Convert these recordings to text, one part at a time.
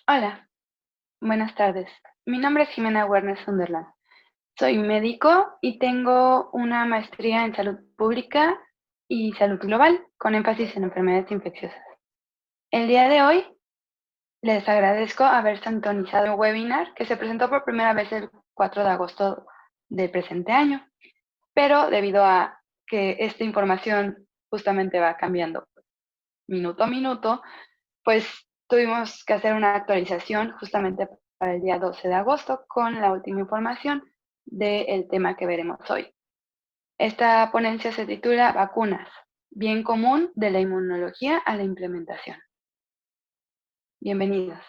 Hola, buenas tardes. Mi nombre es Jimena Werner Sunderland. Soy médico y tengo una maestría en salud pública y salud global, con énfasis en enfermedades infecciosas. El día de hoy les agradezco haber sintonizado un webinar que se presentó por primera vez el 4 de agosto del presente año, pero debido a que esta información justamente va cambiando minuto a minuto, pues tuvimos que hacer una actualización justamente para el día 12 de agosto con la última información del tema que veremos hoy. Esta ponencia se titula Vacunas, bien común de la inmunología a la implementación. Bienvenidos.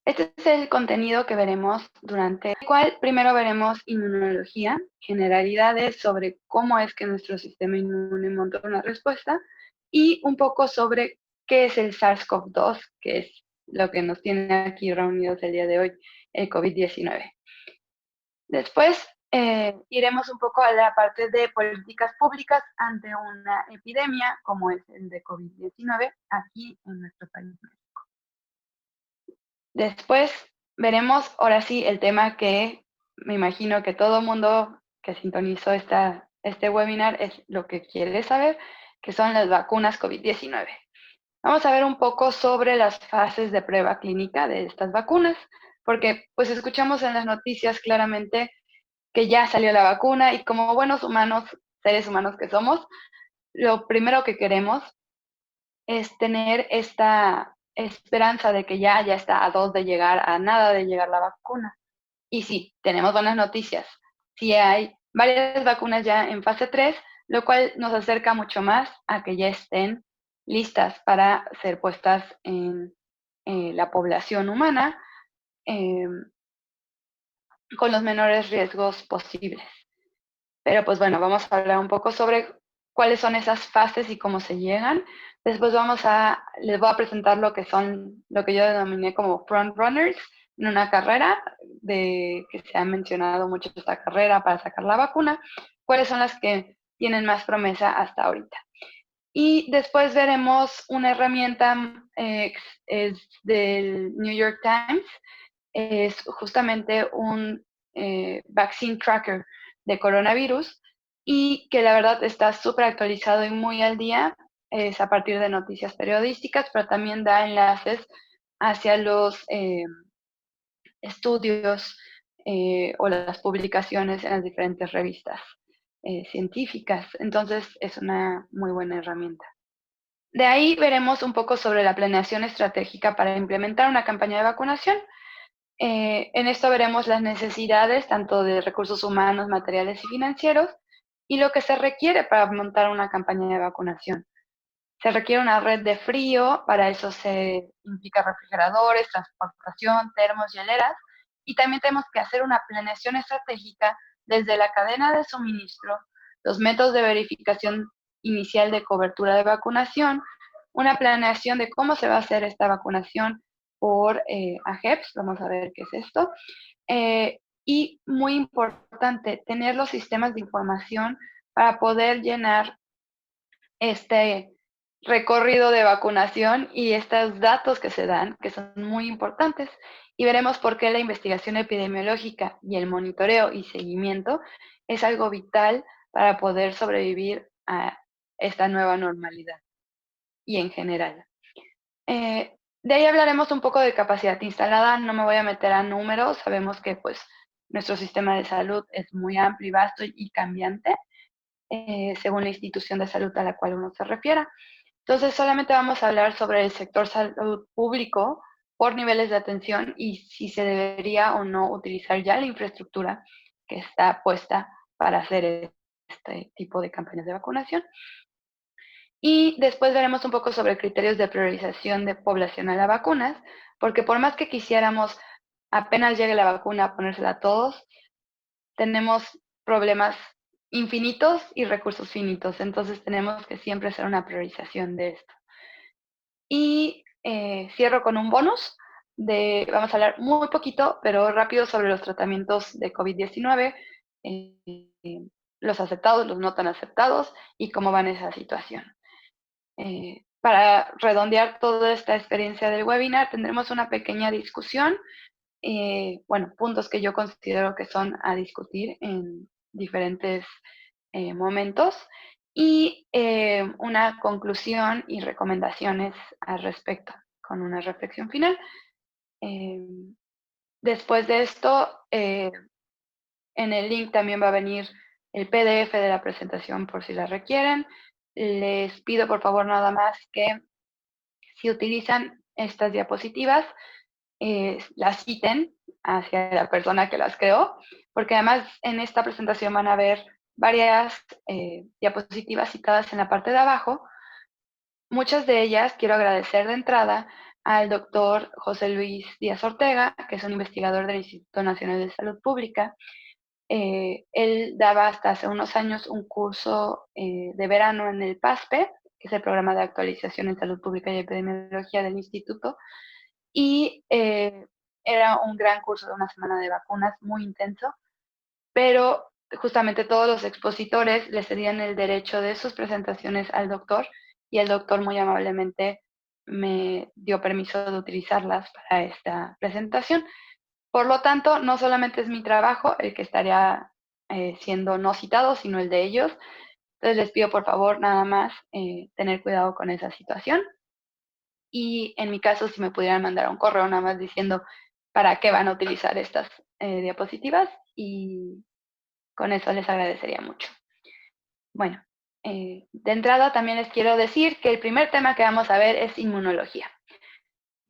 Este es el contenido que veremos durante el cual primero veremos inmunología, generalidades sobre cómo es que nuestro sistema inmune monta una respuesta y un poco sobre qué es el SARS-CoV-2, que es lo que nos tiene aquí reunidos el día de hoy, el COVID-19. Después iremos un poco a la parte de políticas públicas ante una epidemia como es el de COVID-19 aquí en nuestro país. Después veremos ahora sí el tema que me imagino que todo mundo que sintonizó este webinar es lo que quiere saber, que son las vacunas COVID-19. Vamos a ver un poco sobre las fases de prueba clínica de estas vacunas, porque pues escuchamos en las noticias claramente que ya salió la vacuna y como buenos humanos, seres humanos que somos, lo primero que queremos es tener esta esperanza de que ya está a 2 de llegar, a nada de llegar la vacuna. Y sí, tenemos buenas noticias. Sí hay varias vacunas ya en fase 3, lo cual nos acerca mucho más a que ya estén listas para ser puestas en la población humana eh, con los menores riesgos posibles. Pero pues bueno, vamos a hablar un poco sobre cuáles son esas fases y cómo se llegan. Después les voy a presentar lo que son, lo que yo denominé como front runners en una carrera, de que se ha mencionado mucho esta carrera para sacar la vacuna, cuáles son las que tienen más promesa hasta ahorita. Y después veremos una herramienta, es del New York Times, es justamente un vaccine tracker de coronavirus y que la verdad está súper actualizado y muy al día. Es a partir de noticias periodísticas, pero también da enlaces hacia los estudios o las publicaciones en las diferentes revistas científicas. Entonces es una muy buena herramienta. De ahí veremos un poco sobre la planeación estratégica para implementar una campaña de vacunación. En esto veremos las necesidades tanto de recursos humanos, materiales y financieros y lo que se requiere para montar una campaña de vacunación. Se requiere una red de frío, para eso se implica refrigeradores, transportación, termos, hieleras, y también tenemos que hacer una planeación estratégica desde la cadena de suministro, los métodos de verificación inicial de cobertura de vacunación, una planeación de cómo se va a hacer esta vacunación por AGEPS, vamos a ver qué es esto, y muy importante, tener los sistemas de información para poder llenar este recorrido de vacunación y estos datos que se dan, que son muy importantes. Y veremos por qué la investigación epidemiológica y el monitoreo y seguimiento es algo vital para poder sobrevivir a esta nueva normalidad y en general. De ahí hablaremos un poco de capacidad instalada, no me voy a meter a números, sabemos que pues nuestro sistema de salud es muy amplio y vasto y cambiante, según la institución de salud a la cual uno se refiera. Entonces, solamente vamos a hablar sobre el sector salud público por niveles de atención y si se debería o no utilizar ya la infraestructura que está puesta para hacer este tipo de campañas de vacunación. Y después veremos un poco sobre criterios de priorización de poblacional a vacunas, porque por más que quisiéramos apenas llegue la vacuna a ponérsela a todos, tenemos problemas infinitos y recursos finitos, entonces tenemos que siempre hacer una priorización de esto. Y cierro con un bonus vamos a hablar muy poquito, pero rápido sobre los tratamientos de COVID-19, los aceptados, los no tan aceptados y cómo va en esa situación. para redondear toda esta experiencia del webinar, tendremos una pequeña discusión, puntos que yo considero que son a discutir en diferentes momentos y una conclusión y recomendaciones al respecto, con una reflexión final. Después de esto, en el link también va a venir el PDF de la presentación por si la requieren. Les pido por favor nada más que si utilizan estas diapositivas, las citen hacia la persona que las creó, porque además en esta presentación van a ver varias diapositivas citadas en la parte de abajo. Muchas de ellas quiero agradecer de entrada al doctor José Luis Díaz Ortega, que es un investigador del Instituto Nacional de Salud Pública. Él daba hasta hace unos años un curso de verano en el PASPE, que es el Programa de Actualización en Salud Pública y Epidemiología del Instituto, y era un gran curso de una semana de vacunas muy intenso, pero justamente todos los expositores le cedían el derecho de sus presentaciones al doctor y el doctor muy amablemente me dio permiso de utilizarlas para esta presentación. Por lo tanto, no solamente es mi trabajo el que estaría siendo no citado, sino el de ellos. Entonces les pido por favor nada más tener cuidado con esa situación. Y en mi caso, si me pudieran mandar un correo nada más diciendo para qué van a utilizar estas diapositivas, y con eso les agradecería mucho. Bueno, de entrada también les quiero decir que el primer tema que vamos a ver es inmunología.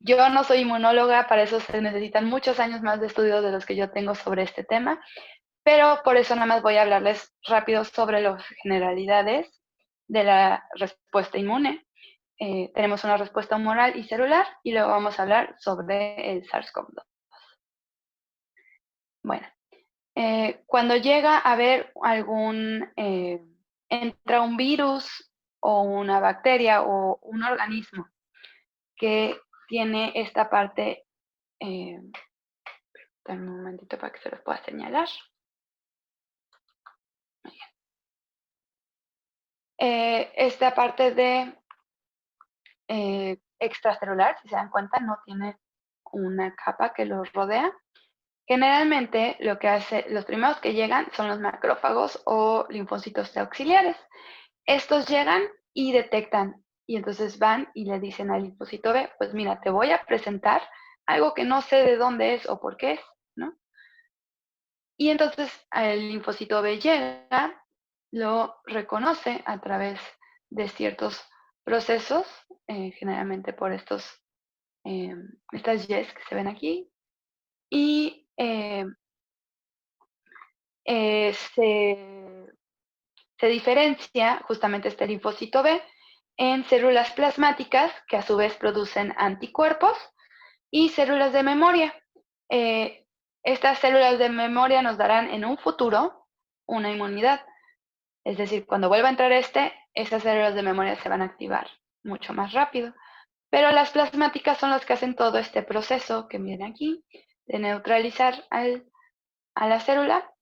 Yo no soy inmunóloga, para eso se necesitan muchos años más de estudio de los que yo tengo sobre este tema, pero por eso nada más voy a hablarles rápido sobre las generalidades de la respuesta inmune. Tenemos una respuesta humoral y celular y luego vamos a hablar sobre el SARS-CoV-2. Bueno, cuando llega a haber entra un virus o una bacteria o un organismo que tiene esta parte, un momentito para que se los pueda señalar. Esta parte de extracelular, si se dan cuenta, no tiene una capa que los rodea. Generalmente lo que hace, los primeros que llegan son los macrófagos o linfocitos T auxiliares. Estos llegan y detectan, y entonces van y le dicen al linfocito B, pues mira, te voy a presentar algo que no sé de dónde es o por qué es, ¿no? Y entonces el linfocito B llega, lo reconoce a través de ciertos procesos, generalmente por estas Ys que se ven aquí, y se diferencia justamente este linfocito B en células plasmáticas que a su vez producen anticuerpos y células de memoria. Estas células de memoria nos darán en un futuro una inmunidad. Es decir, cuando vuelva a entrar esas células de memoria se van a activar mucho más rápido. Pero las plasmáticas son las que hacen todo este proceso que viene aquí, de neutralizar a la célula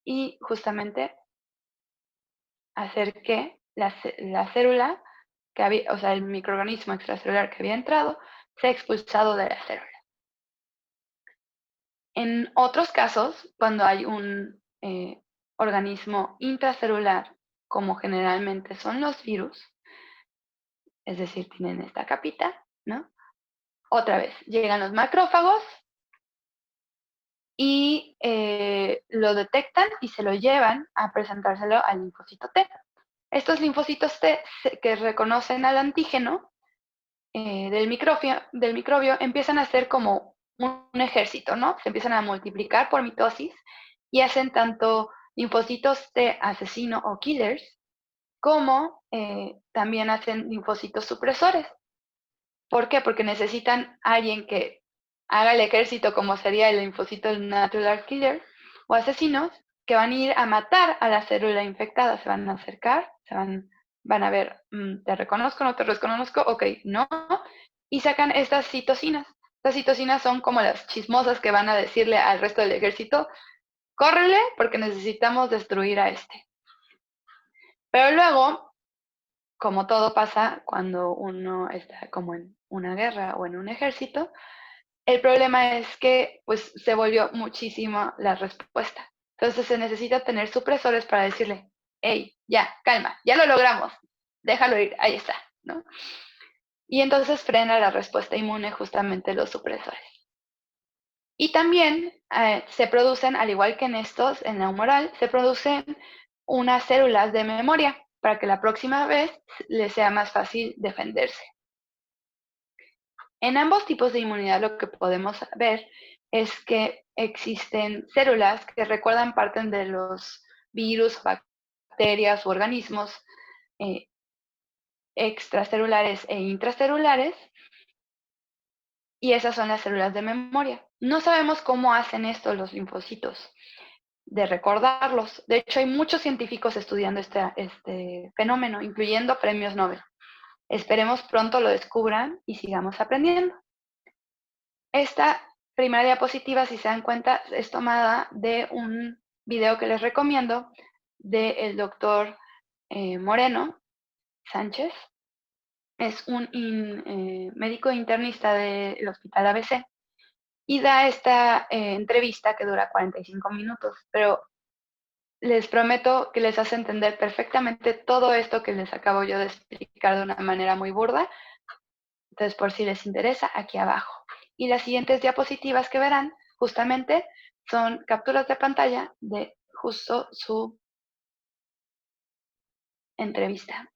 y justamente hacer que la célula, o sea, el microorganismo extracelular que había entrado, sea expulsado de la célula. En otros casos, cuando hay un organismo intracelular, como generalmente son los virus, es decir, tienen esta capita, ¿no? Otra vez, llegan los macrófagos y lo detectan y se lo llevan a presentárselo al linfocito T. Estos linfocitos T que reconocen al antígeno del microbio empiezan a ser como un ejército, ¿no? Se empiezan a multiplicar por mitosis y hacen tanto linfocitos T asesino o killers, como también hacen linfocitos supresores. ¿Por qué? Porque necesitan a alguien que haga el ejército, como sería el linfocito natural killer, o asesinos que van a ir a matar a la célula infectada, se van a acercar, van a ver, te reconozco, no te reconozco, ok, no, y sacan estas citocinas. Estas citocinas son como las chismosas que van a decirle al resto del ejército, córrele porque necesitamos destruir a este. Pero luego como todo pasa cuando uno está como en una guerra o en un ejército, el problema es que pues se volvió muchísimo la respuesta. Entonces se necesita tener supresores para decirle, hey, ya, calma, ya lo logramos, déjalo ir, ahí está, ¿no? Y entonces frena la respuesta inmune justamente los supresores. Y también se producen, al igual que en estos, en la humoral, se producen unas células de memoria para que la próxima vez les sea más fácil defenderse. En ambos tipos de inmunidad lo que podemos ver es que existen células que recuerdan parte de los virus, bacterias u organismos eh, extracelulares e intracelulares, y esas son las células de memoria. No sabemos cómo hacen esto los linfocitos, de recordarlos. De hecho, hay muchos científicos estudiando este fenómeno, incluyendo premios Nobel. Esperemos pronto lo descubran y sigamos aprendiendo. Esta primera diapositiva, si se dan cuenta, es tomada de un video que les recomiendo del doctor Moreno Sánchez. Es un médico internista del Hospital ABC y da esta entrevista que dura 45 minutos, pero les prometo que les hace entender perfectamente todo esto que les acabo yo de explicar de una manera muy burda. Entonces, por si les interesa, aquí abajo. Y las siguientes diapositivas que verán justamente son capturas de pantalla de justo su entrevista.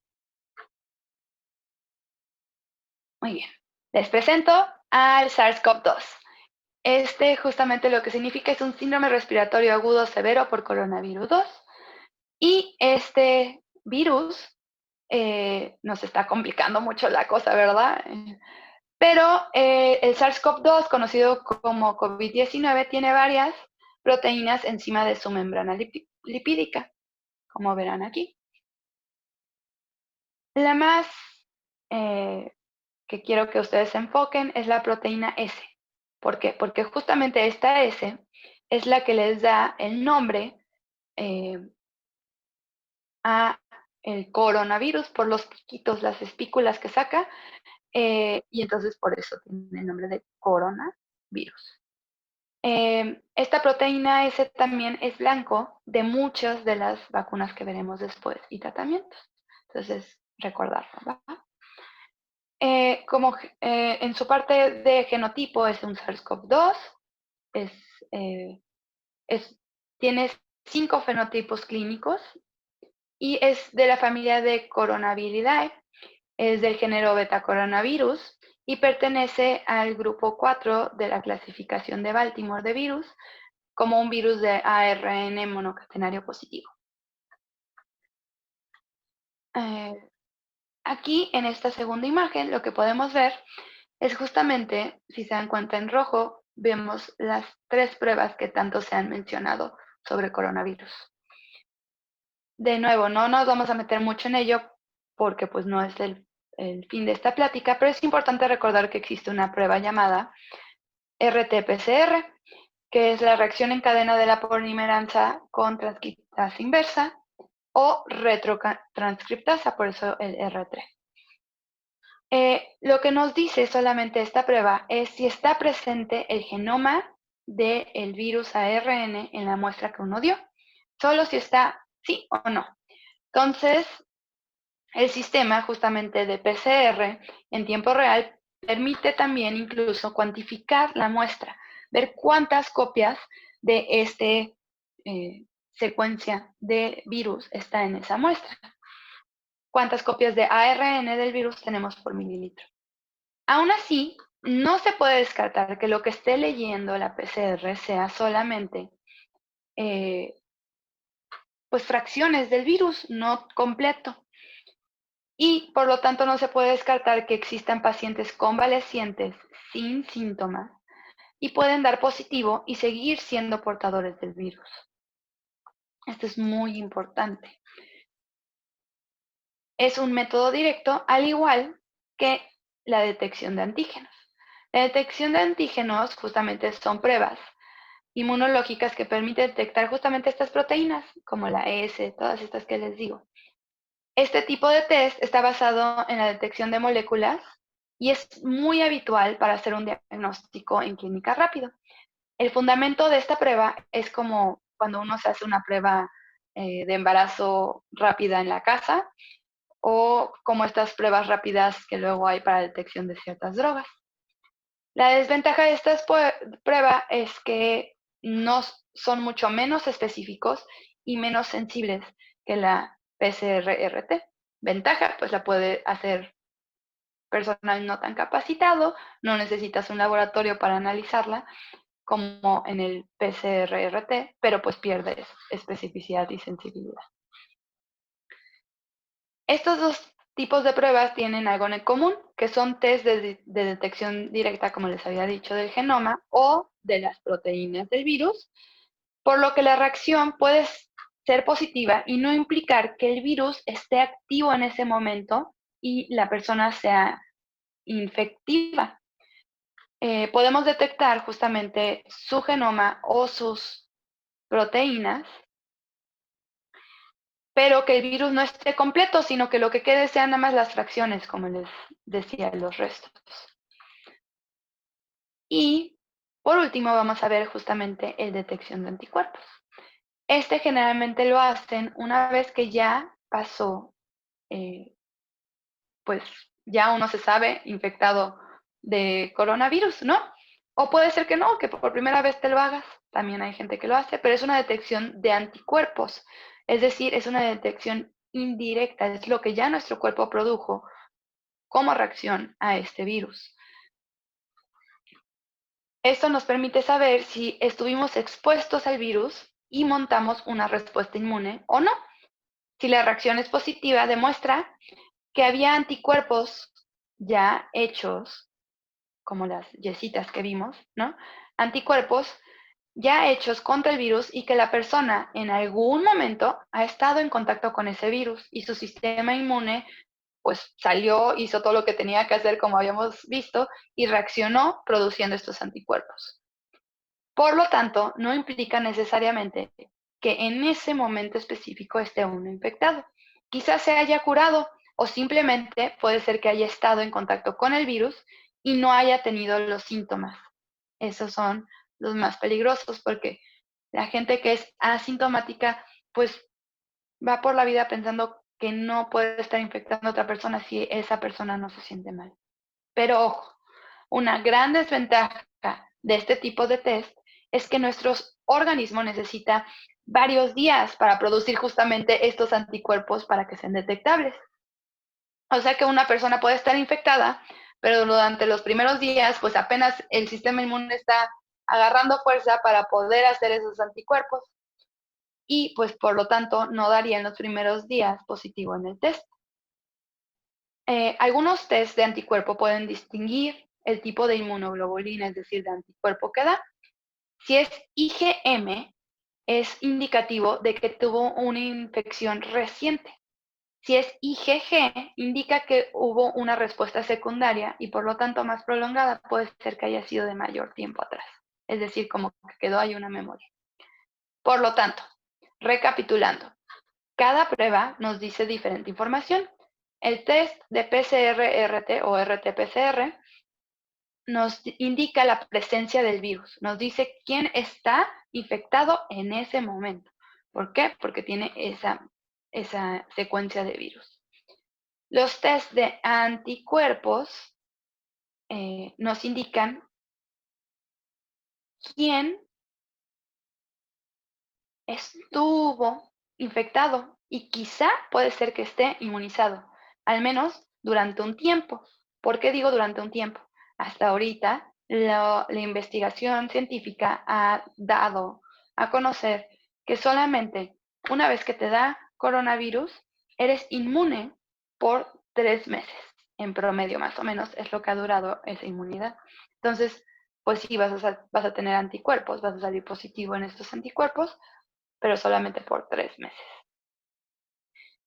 Muy bien. Les presento al SARS-CoV-2. Este justamente lo que significa es un síndrome respiratorio agudo severo por coronavirus 2. Y este virus nos está complicando mucho la cosa, ¿verdad? Pero el SARS-CoV-2, conocido como COVID-19, tiene varias proteínas encima de su membrana lipídica, como verán aquí. La más que quiero que ustedes se enfoquen es la proteína S. ¿Por qué? Porque justamente esta S es la que les da el nombre a el coronavirus por los piquitos, las espículas que saca, y entonces por eso tiene el nombre de coronavirus. Esta proteína S también es blanco de muchas de las vacunas que veremos después y tratamientos. Entonces, recordarlo, ¿va? En su parte de genotipo es un SARS-CoV-2, eh, tiene 5 fenotipos clínicos y es de la familia de Coronaviridae, es del género Betacoronavirus y pertenece al grupo 4 de la clasificación de Baltimore de virus como un virus de ARN monocatenario positivo. Aquí en esta segunda imagen lo que podemos ver es justamente, si se dan cuenta en rojo, vemos las 3 pruebas que tanto se han mencionado sobre coronavirus. De nuevo, no nos vamos a meter mucho en ello porque pues no es el fin de esta plática, pero es importante recordar que existe una prueba llamada RT-PCR, que es la reacción en cadena de la polimerasa con transcriptasa inversa o retrotranscriptasa, por eso el R3. Lo que nos dice solamente esta prueba es si está presente el genoma del virus ARN en la muestra que uno dio. Solo si está sí o no. Entonces, el sistema justamente de PCR en tiempo real permite también incluso cuantificar la muestra, ver cuántas copias de esta secuencia de virus está en esa muestra. Cuántas copias de ARN del virus tenemos por mililitro. Aún así, no se puede descartar que lo que esté leyendo la PCR sea solamente pues fracciones del virus, no completo. Y por lo tanto no se puede descartar que existan pacientes convalecientes sin síntomas y pueden dar positivo y seguir siendo portadores del virus. Esto es muy importante. Es un método directo, al igual que la detección de antígenos. La detección de antígenos justamente son pruebas inmunológicas que permiten detectar justamente estas proteínas, como la S, todas estas que les digo. Este tipo de test está basado en la detección de moléculas y es muy habitual para hacer un diagnóstico en clínica rápido. El fundamento de esta prueba es como cuando uno se hace una prueba de embarazo rápida en la casa o como estas pruebas rápidas que luego hay para detección de ciertas drogas. La desventaja de estas pruebas es que no son mucho menos específicos y menos sensibles que la PCR-RT. Ventaja, pues la puede hacer personal no tan capacitado, no necesitas un laboratorio para analizarla, como en el PCR-RT, pero pues pierdes especificidad y sensibilidad. Estos dos tipos de pruebas tienen algo en común, que son test de detección directa, como les había dicho, del genoma o de las proteínas del virus, por lo que la reacción puede ser positiva y no implicar que el virus esté activo en ese momento y la persona sea infectiva. Podemos detectar justamente su genoma o sus proteínas, pero que el virus no esté completo, sino que lo que quede sean nada más las fracciones, como les decía, los restos. Y por último vamos a ver justamente el detección de anticuerpos. Este generalmente lo hacen una vez que ya pasó, pues ya uno se sabe infectado de coronavirus, ¿no? O puede ser que no, que por primera vez te lo hagas. También hay gente que lo hace, pero es una detección de anticuerpos. Es decir, es una detección indirecta, es lo que ya nuestro cuerpo produjo como reacción a este virus. Esto nos permite saber si estuvimos expuestos al virus y montamos una respuesta inmune o no. Si la reacción es positiva, demuestra que había anticuerpos ya hechos, como las yesitas que vimos, ¿no? Anticuerpos ya hechos contra el virus y que la persona en algún momento ha estado en contacto con ese virus y su sistema inmune pues salió, hizo todo lo que tenía que hacer como habíamos visto y reaccionó produciendo estos anticuerpos. Por lo tanto, no implica necesariamente que en ese momento específico esté uno infectado. Quizás se haya curado o simplemente puede ser que haya estado en contacto con el virus y no haya tenido los síntomas. Esos son los más peligrosos porque la gente que es asintomática pues va por la vida pensando que no puede estar infectando a otra persona si esa persona no se siente mal. Pero ojo, una gran desventaja de este tipo de test es que nuestro organismo necesita varios días para producir justamente estos anticuerpos para que sean detectables. O sea que una persona puede estar infectada, pero durante los primeros días, pues apenas el sistema inmune está agarrando fuerza para poder hacer esos anticuerpos y pues por lo tanto no daría en los primeros días positivo en el test. Algunos test de anticuerpo pueden distinguir el tipo de inmunoglobulina, es decir, de anticuerpo que da. Si es IgM, es indicativo de que tuvo una infección reciente. Si es IgG, indica que hubo una respuesta secundaria y por lo tanto más prolongada, puede ser que haya sido de mayor tiempo atrás. Es decir, como que quedó ahí una memoria. Por lo tanto, recapitulando, cada prueba nos dice diferente información. El test de PCR-RT o RT-PCR nos indica la presencia del virus, nos dice quién está infectado en ese momento. ¿Por qué? Porque tiene esa secuencia de virus. Los test de anticuerpos nos indican quién estuvo infectado y quizá puede ser que esté inmunizado, al menos durante un tiempo. ¿Por qué digo durante un tiempo? Hasta ahorita la investigación científica ha dado a conocer que solamente una vez que te da coronavirus, eres inmune por 3 meses, en promedio más o menos es lo que ha durado esa inmunidad. Entonces, pues sí, vas a tener anticuerpos, vas a salir positivo en estos anticuerpos, pero solamente por 3 meses.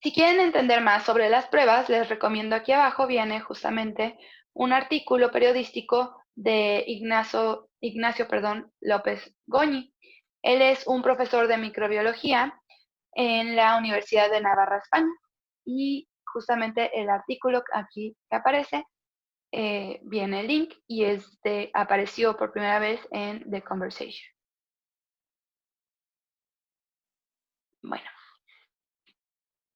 Si quieren entender más sobre las pruebas, les recomiendo aquí abajo viene justamente un artículo periodístico de Ignacio López Goñi. Él es un profesor de microbiología en la Universidad de Navarra, España, y justamente el artículo aquí que aparece, viene el link y apareció por primera vez en The Conversation. Bueno,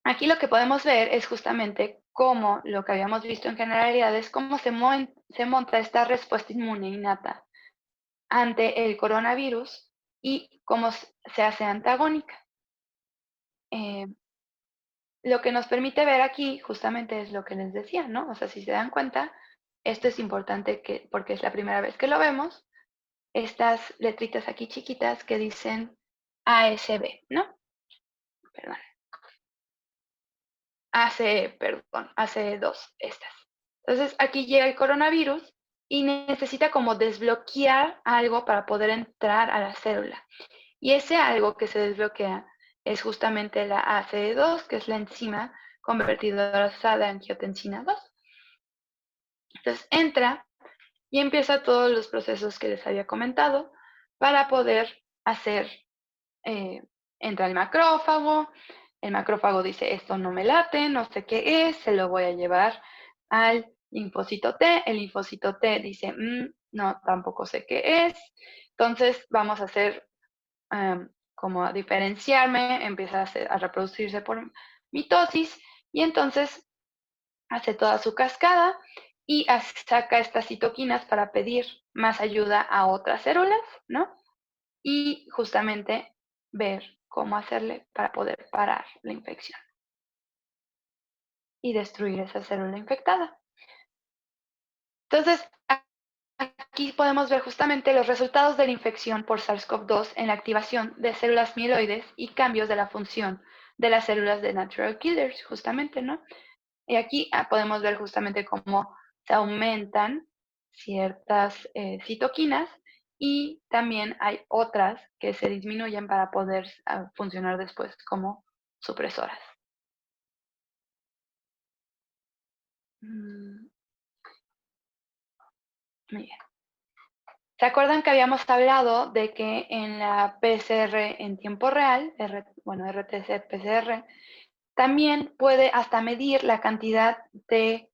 aquí lo que podemos ver es justamente cómo lo que habíamos visto en generalidades, cómo se monta esta respuesta inmune innata ante el coronavirus y cómo se hace antagónica. Lo que nos permite ver aquí justamente es lo que les decía, ¿no? O sea, si se dan cuenta, esto es importante porque es la primera vez que lo vemos, estas letritas aquí chiquitas que dicen ASB, ¿no? Perdón. ACE2, estas. Entonces, aquí llega el coronavirus y necesita como desbloquear algo para poder entrar a la célula. Y ese algo que se desbloquea es justamente la ACE2, que es la enzima convertidora de angiotensina 2. Entonces entra y empieza todos los procesos que les había comentado para poder hacer, entra el macrófago dice, esto no me late, no sé qué es, se lo voy a llevar al linfocito T, el linfocito T dice, no, tampoco sé qué es, entonces vamos a hacer como a diferenciarme, empieza a reproducirse por mitosis y entonces hace toda su cascada y saca estas citoquinas para pedir más ayuda a otras células, ¿no? Y justamente ver cómo hacerle para poder parar la infección y destruir esa célula infectada. Entonces, aquí podemos ver justamente los resultados de la infección por SARS-CoV-2 en la activación de células mieloides y cambios de la función de las células de natural killers, justamente, ¿no? Y aquí podemos ver justamente cómo se aumentan ciertas citoquinas y también hay otras que se disminuyen para poder funcionar después como supresoras. Muy bien. ¿Se acuerdan que habíamos hablado de que en la PCR en tiempo real, RT-PCR, también puede hasta medir la cantidad de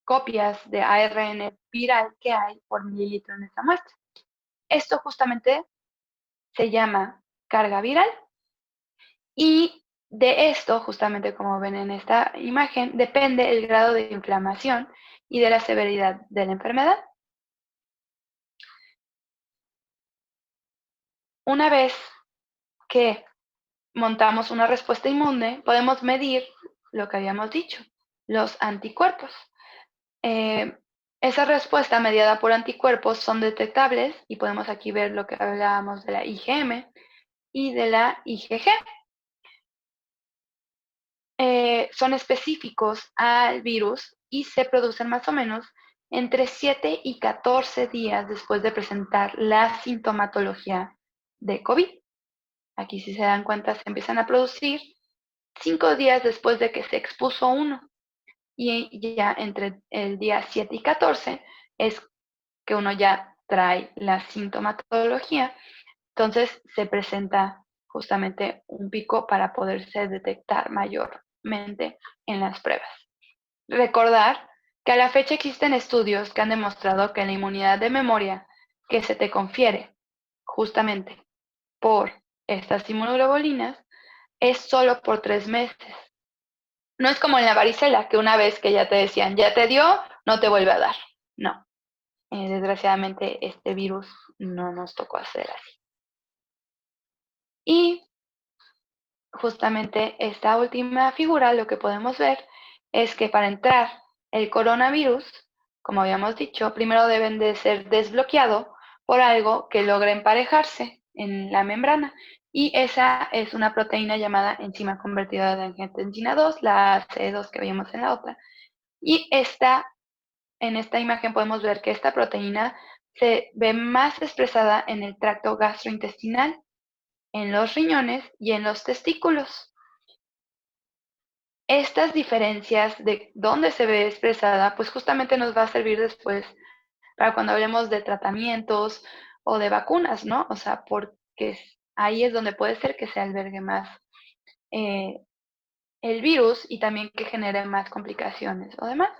copias de ARN viral que hay por mililitro en esta muestra? Esto justamente se llama carga viral y de esto, justamente como ven en esta imagen, depende el grado de inflamación y de la severidad de la enfermedad. Una vez que montamos una respuesta inmune, podemos medir lo que habíamos dicho, los anticuerpos. Esa respuesta mediada por anticuerpos son detectables y podemos aquí ver lo que hablábamos de la IgM y de la IgG. Son específicos al virus y se producen más o menos entre 7 y 14 días después de presentar la sintomatología de COVID. Aquí, si se dan cuenta, se empiezan a producir 5 días después de que se expuso uno. Y ya entre el día 7 y 14 es que uno ya trae la sintomatología. Entonces se presenta justamente un pico para poderse detectar mayormente en las pruebas. Recordar que a la fecha existen estudios que han demostrado que la inmunidad de memoria que se te confiere justamente por estas inmunoglobulinas es solo por 3 meses. No es como en la varicela, que una vez que ya te decían, ya te dio, no te vuelve a dar. No, desgraciadamente este virus no nos tocó hacer así. Y justamente esta última figura, lo que podemos ver es que para entrar el coronavirus, como habíamos dicho, primero deben de ser desbloqueado por algo que logre emparejarse en la membrana. Y esa es una proteína llamada enzima convertidora de angiotensina 2, la ACE2 que vimos en la otra. Y en esta imagen podemos ver que esta proteína se ve más expresada en el tracto gastrointestinal, en los riñones y en los testículos. Estas diferencias de dónde se ve expresada, pues justamente nos va a servir después para cuando hablemos de tratamientos o de vacunas, ¿no? O sea, porque ahí es donde puede ser que se albergue más el virus y también que genere más complicaciones o demás.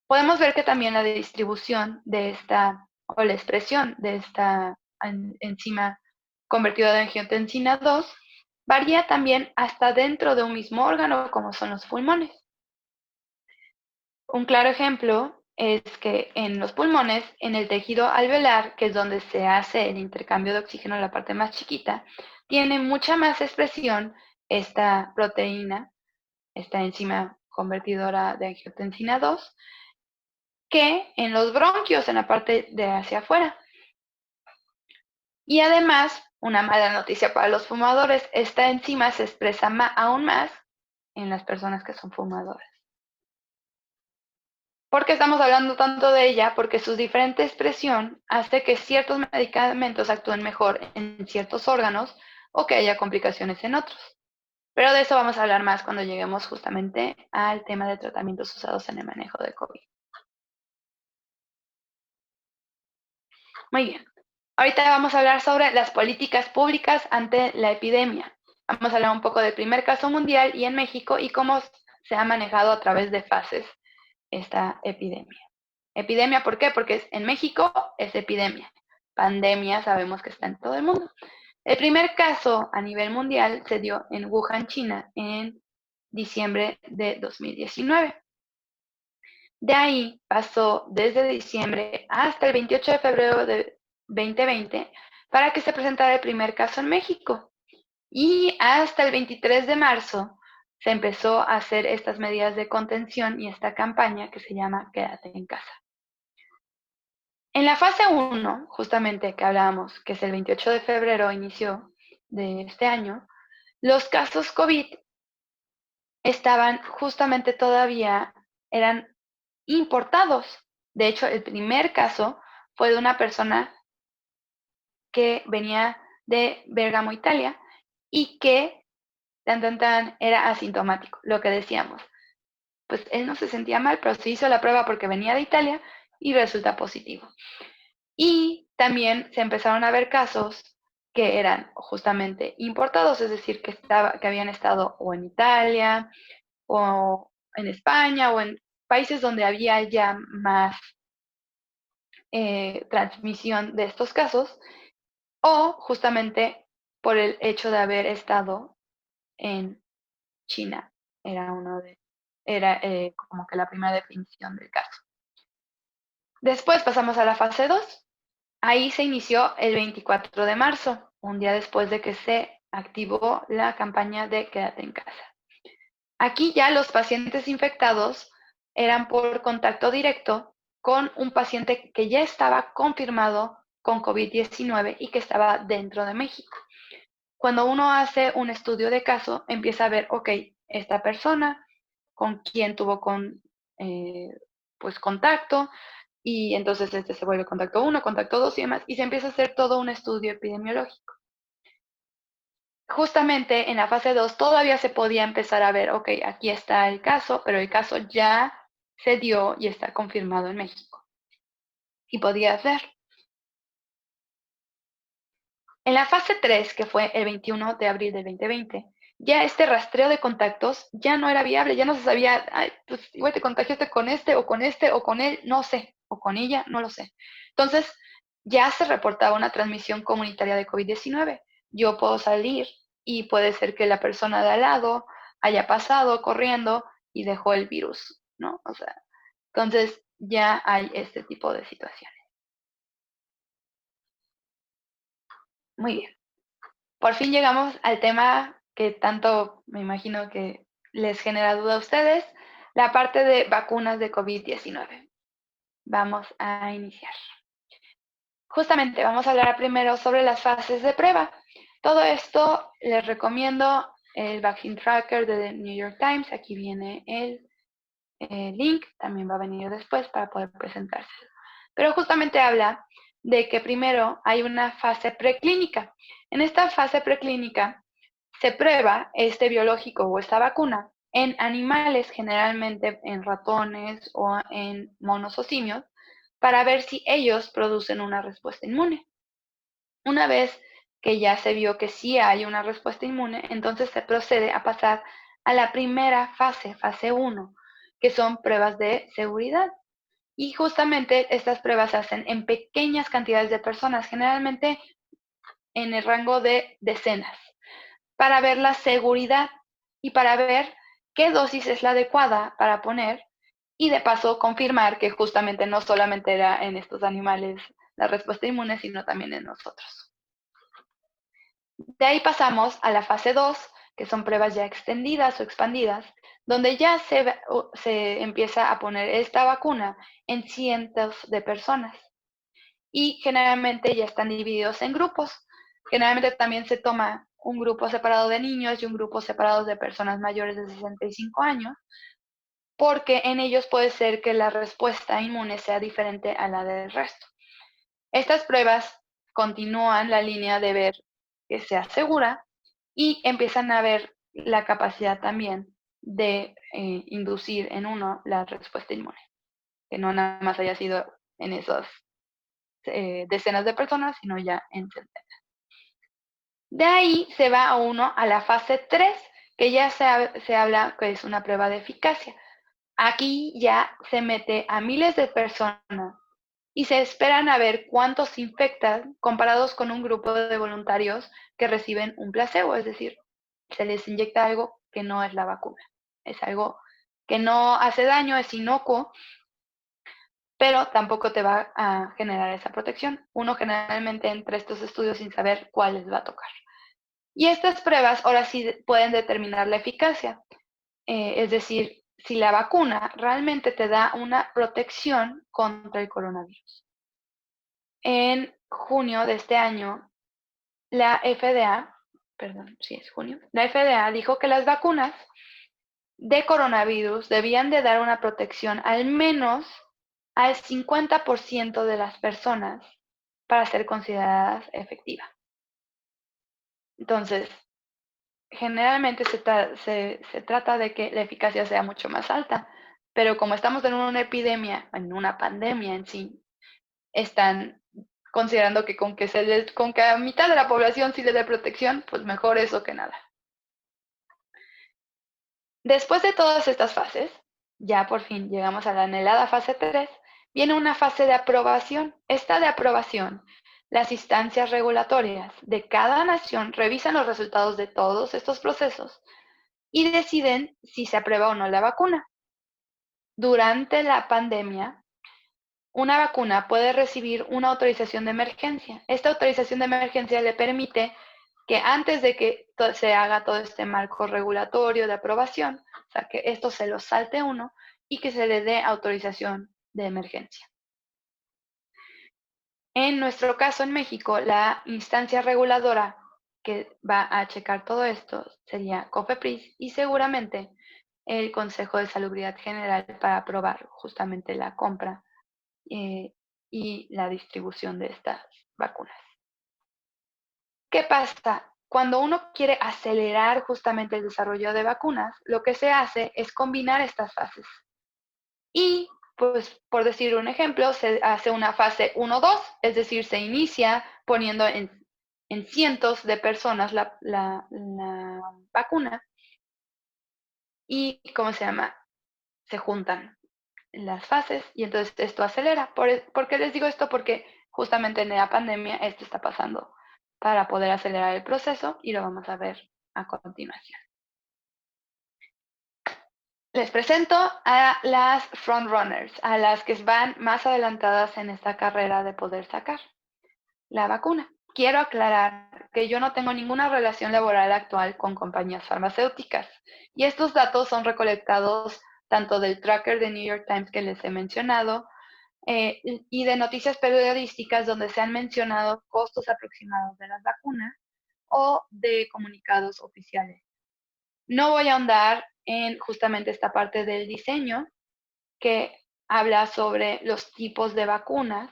Podemos ver que también la distribución de esta, o la expresión de esta enzima convertida de angiotensina 2 varía también hasta dentro de un mismo órgano, como son los pulmones. Un claro ejemplo es que en los pulmones, en el tejido alveolar, que es donde se hace el intercambio de oxígeno en la parte más chiquita, tiene mucha más expresión esta proteína, esta enzima convertidora de angiotensina 2, que en los bronquios, en la parte de hacia afuera. Y además, una mala noticia para los fumadores, esta enzima se expresa aún más en las personas que son fumadores. ¿Por qué estamos hablando tanto de ella? Porque su diferente expresión hace que ciertos medicamentos actúen mejor en ciertos órganos o que haya complicaciones en otros. Pero de eso vamos a hablar más cuando lleguemos justamente al tema de tratamientos usados en el manejo del COVID. Muy bien. Ahorita vamos a hablar sobre las políticas públicas ante la epidemia. Vamos a hablar un poco del primer caso mundial y en México y cómo se ha manejado a través de fases esta epidemia. Epidemia, ¿por qué? Porque en México es epidemia. Pandemia sabemos que está en todo el mundo. El primer caso a nivel mundial se dio en Wuhan, China, en diciembre de 2019. De ahí pasó desde diciembre hasta el 28 de febrero de 2020 para que se presentara el primer caso en México. Y hasta el 23 de marzo se empezó a hacer estas medidas de contención y esta campaña que se llama Quédate en casa. En la fase 1, justamente que hablábamos, que es el 28 de febrero inició de este año, los casos COVID estaban justamente todavía, eran importados. De hecho, el primer caso fue de una persona que venía de Bérgamo, Italia, y que era asintomático, lo que decíamos. Pues él no se sentía mal, pero se hizo la prueba porque venía de Italia y resulta positivo. Y también se empezaron a ver casos que eran justamente importados, es decir, que habían estado o en Italia, o en España, o en países donde había ya más transmisión de estos casos, o justamente por el hecho de haber estado en China. Era como que la primera definición del caso. Después pasamos a la fase 2. Ahí se inició el 24 de marzo, un día después de que se activó la campaña de Quédate en casa. Aquí ya los pacientes infectados eran por contacto directo con un paciente que ya estaba confirmado con COVID-19 y que estaba dentro de México. Cuando uno hace un estudio de caso, empieza a ver, ok, esta persona con quién tuvo pues contacto, y entonces este se vuelve contacto 1, contacto 2 y demás, y se empieza a hacer todo un estudio epidemiológico. Justamente en la fase 2 todavía se podía empezar a ver, ok, aquí está el caso, pero el caso ya se dio y está confirmado en México. Y podía ver. En la fase 3, que fue el 21 de abril del 2020, ya este rastreo de contactos ya no era viable, ya no se sabía, ay, pues igual te contagiaste con este o con él, no sé, o con ella, no lo sé. Entonces, ya se reportaba una transmisión comunitaria de COVID-19. Yo puedo salir y puede ser que la persona de al lado haya pasado corriendo y dejó el virus, ¿no? O sea, entonces ya hay este tipo de situaciones. Muy bien. Por fin llegamos al tema que tanto me imagino que les genera duda a ustedes, la parte de vacunas de COVID-19. Vamos a iniciar. Justamente vamos a hablar primero sobre las fases de prueba. Todo esto les recomiendo el Vaccine Tracker de The New York Times. Aquí viene el link, también va a venir después para poder presentarse. Pero justamente habla de que primero hay una fase preclínica. En esta fase preclínica se prueba este biológico o esta vacuna en animales, generalmente en ratones o en monos o simios, para ver si ellos producen una respuesta inmune. Una vez que ya se vio que sí hay una respuesta inmune, entonces se procede a pasar a la primera fase 1, que son pruebas de seguridad. Y justamente estas pruebas se hacen en pequeñas cantidades de personas, generalmente en el rango de decenas, para ver la seguridad y para ver qué dosis es la adecuada para poner y de paso confirmar que justamente no solamente era en estos animales la respuesta inmune, sino también en nosotros. De ahí pasamos a la fase 2, que son pruebas ya extendidas o expandidas, donde ya se empieza a poner esta vacuna en cientos de personas y generalmente ya están divididos en grupos. Generalmente también se toma un grupo separado de niños y un grupo separado de personas mayores de 65 años, porque en ellos puede ser que la respuesta inmune sea diferente a la del resto. Estas pruebas continúan la línea de ver que sea segura y empiezan a ver la capacidad también de inducir en uno la respuesta inmune, que no nada más haya sido en esas decenas de personas, sino ya en centenas. De ahí se va a uno a la fase 3, que ya se habla que es una prueba de eficacia. Aquí ya se mete a miles de personas y se esperan a ver cuántos se infectan comparados con un grupo de voluntarios que reciben un placebo, es decir, se les inyecta algo que no es la vacuna. Es algo que no hace daño, es inocuo, pero tampoco te va a generar esa protección. Uno generalmente entra a estos estudios sin saber cuál les va a tocar. Y estas pruebas ahora sí pueden determinar la eficacia, es decir, si la vacuna realmente te da una protección contra el coronavirus. En junio de este año, la FDA, la FDA dijo que las vacunas de coronavirus debían de dar una protección al menos al 50% de las personas para ser consideradas efectivas. Entonces, generalmente se trata de que la eficacia sea mucho más alta, pero como estamos en una epidemia, en una pandemia en sí, están considerando que con que a mitad de la población sí le dé protección, pues mejor eso que nada. Después de todas estas fases, ya por fin llegamos a la anhelada fase 3, viene una fase de aprobación. Esta de aprobación, las instancias regulatorias de cada nación revisan los resultados de todos estos procesos y deciden si se aprueba o no la vacuna. Durante la pandemia, una vacuna puede recibir una autorización de emergencia. Esta autorización de emergencia le permite que antes de que se haga todo este marco regulatorio de aprobación, o sea, que esto se lo salte uno y que se le dé autorización de emergencia. En nuestro caso, en México, la instancia reguladora que va a checar todo esto sería COFEPRIS y seguramente el Consejo de Salubridad General para aprobar justamente la compra y la distribución de estas vacunas. ¿Qué pasa? Cuando uno quiere acelerar justamente el desarrollo de vacunas, lo que se hace es combinar estas fases. Y, pues, por decir un ejemplo, se hace una fase 1-2, es decir, se inicia poniendo en cientos de personas la vacuna y, ¿cómo se llama? Se juntan las fases y entonces esto acelera. ¿Por qué les digo esto? Porque justamente en la pandemia esto está pasando para poder acelerar el proceso y lo vamos a ver a continuación. Les presento a las frontrunners, a las que van más adelantadas en esta carrera de poder sacar la vacuna. Quiero aclarar que yo no tengo ninguna relación laboral actual con compañías farmacéuticas y estos datos son recolectados tanto del tracker de New York Times que les he mencionado y de noticias periodísticas donde se han mencionado costos aproximados de las vacunas o de comunicados oficiales. No voy a ahondar en justamente esta parte del diseño que habla sobre los tipos de vacunas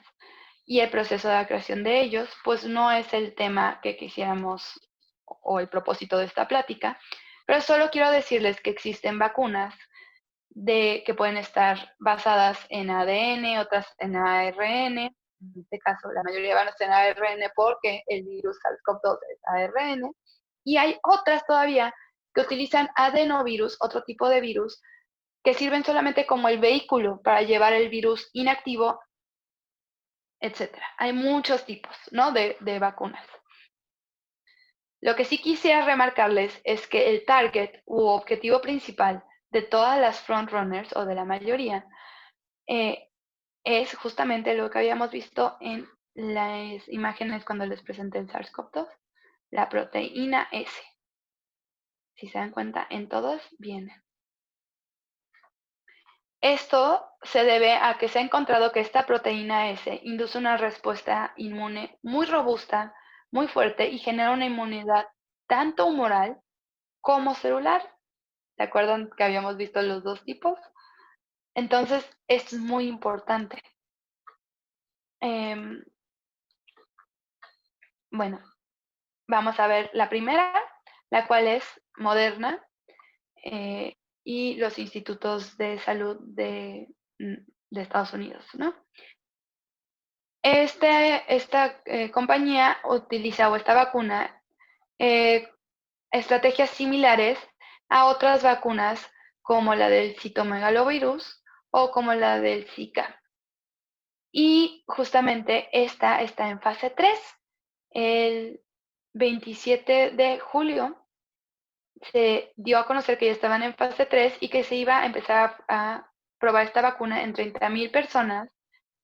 y el proceso de la creación de ellos, pues no es el tema que quisiéramos o el propósito de esta plática, pero solo quiero decirles que existen vacunas que pueden estar basadas en ADN, otras en ARN. En este caso, la mayoría van a ser en ARN porque el virus SARS-CoV-2 es ARN. Y hay otras todavía que utilizan adenovirus, otro tipo de virus, que sirven solamente como el vehículo para llevar el virus inactivo, etc. Hay muchos tipos, ¿no? de vacunas. Lo que sí quisiera remarcarles es que el target u objetivo principal de todas las frontrunners, o de la mayoría, es justamente lo que habíamos visto en las imágenes cuando les presenté el SARS-CoV-2, la proteína S. Si se dan cuenta, en todos vienen. Esto se debe a que se ha encontrado que esta proteína S induce una respuesta inmune muy robusta, muy fuerte, y genera una inmunidad tanto humoral como celular. ¿Se acuerdan que habíamos visto los dos tipos? Entonces, esto es muy importante. Bueno, vamos a ver la primera, la cual es Moderna, y los institutos de salud de Estados Unidos, ¿no? Esta compañía utiliza, o esta vacuna, estrategias similares a otras vacunas como la del citomegalovirus o como la del Zika. Y justamente esta está en fase 3. El 27 de julio se dio a conocer que ya estaban en fase 3 y que se iba a empezar a probar esta vacuna en 30,000 personas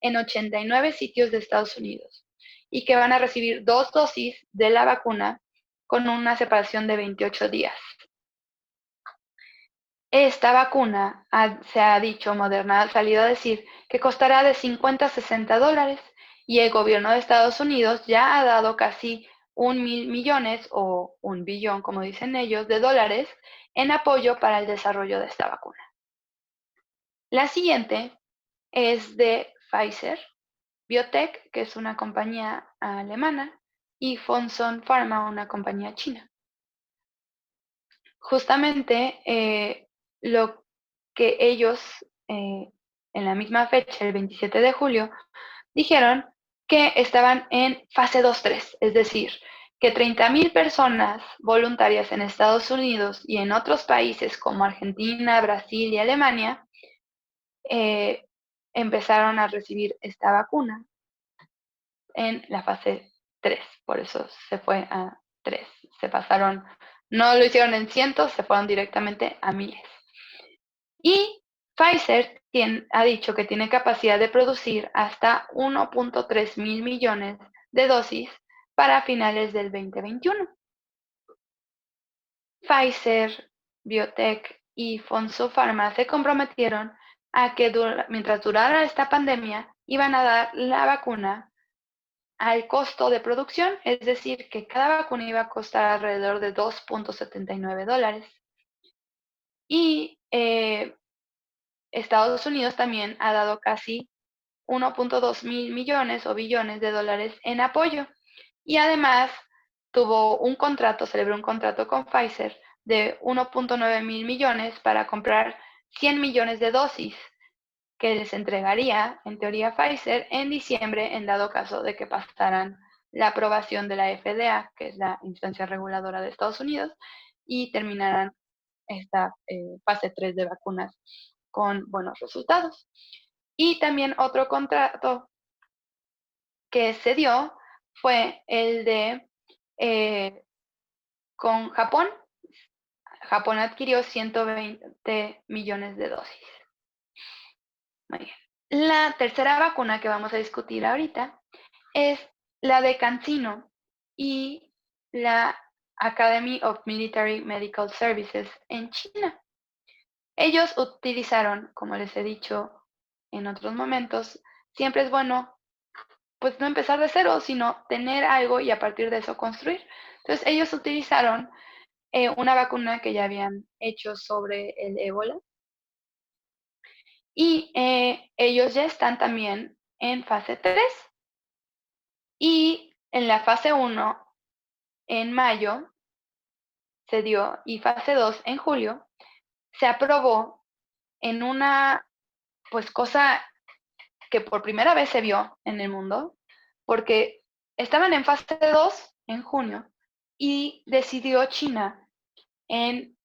en 89 sitios de Estados Unidos, y que van a recibir 2 dosis de la vacuna con una separación de 28 días. Esta vacuna, se ha dicho, Moderna ha salido a decir que costará de $50 a $60, y el gobierno de Estados Unidos ya ha dado casi 1,000 millones, o 1 billón, como dicen ellos, de dólares en apoyo para el desarrollo de esta vacuna. La siguiente es de Pfizer Biotech, que es una compañía alemana, y Fosun Pharma, una compañía china. Justamente lo que ellos, en la misma fecha, el 27 de julio, dijeron que estaban en fase 2-3, es decir, que 30,000 personas voluntarias en Estados Unidos y en otros países como Argentina, Brasil y Alemania empezaron a recibir esta vacuna en la fase 3, por eso se fue a 3. Se pasaron, no lo hicieron en cientos, se fueron directamente a miles. Y Pfizer ha dicho que tiene capacidad de producir hasta 1.3 mil millones de dosis para finales del 2021. Pfizer, Biotech y Fosun Pharma se comprometieron a que mientras durara esta pandemia iban a dar la vacuna al costo de producción, es decir, que cada vacuna iba a costar alrededor de $2.79. Y Estados Unidos también ha dado casi 1.2 mil millones o billones de dólares en apoyo. Y además celebró un contrato con Pfizer de 1.9 mil millones para comprar 100 millones de dosis que les entregaría, en teoría, Pfizer en diciembre, en dado caso de que pasaran la aprobación de la FDA, que es la instancia reguladora de Estados Unidos, y terminaran esta fase 3 de vacunas con buenos resultados. Y también otro contrato que se dio fue el de con Japón. Japón adquirió 120 millones de dosis. Muy bien. La tercera vacuna que vamos a discutir ahorita es la de CanSino y la Academy of Military Medical Services en China. Ellos utilizaron, como les he dicho en otros momentos, siempre es bueno pues no empezar de cero, sino tener algo y a partir de eso construir. Entonces ellos utilizaron una vacuna que ya habían hecho sobre el ébola, y ellos ya están también en fase 3. Y en la fase 1, en mayo, se dio, y fase 2 en julio, se aprobó en una pues cosa que por primera vez se vio en el mundo, porque estaban en fase 2 en junio y decidió China en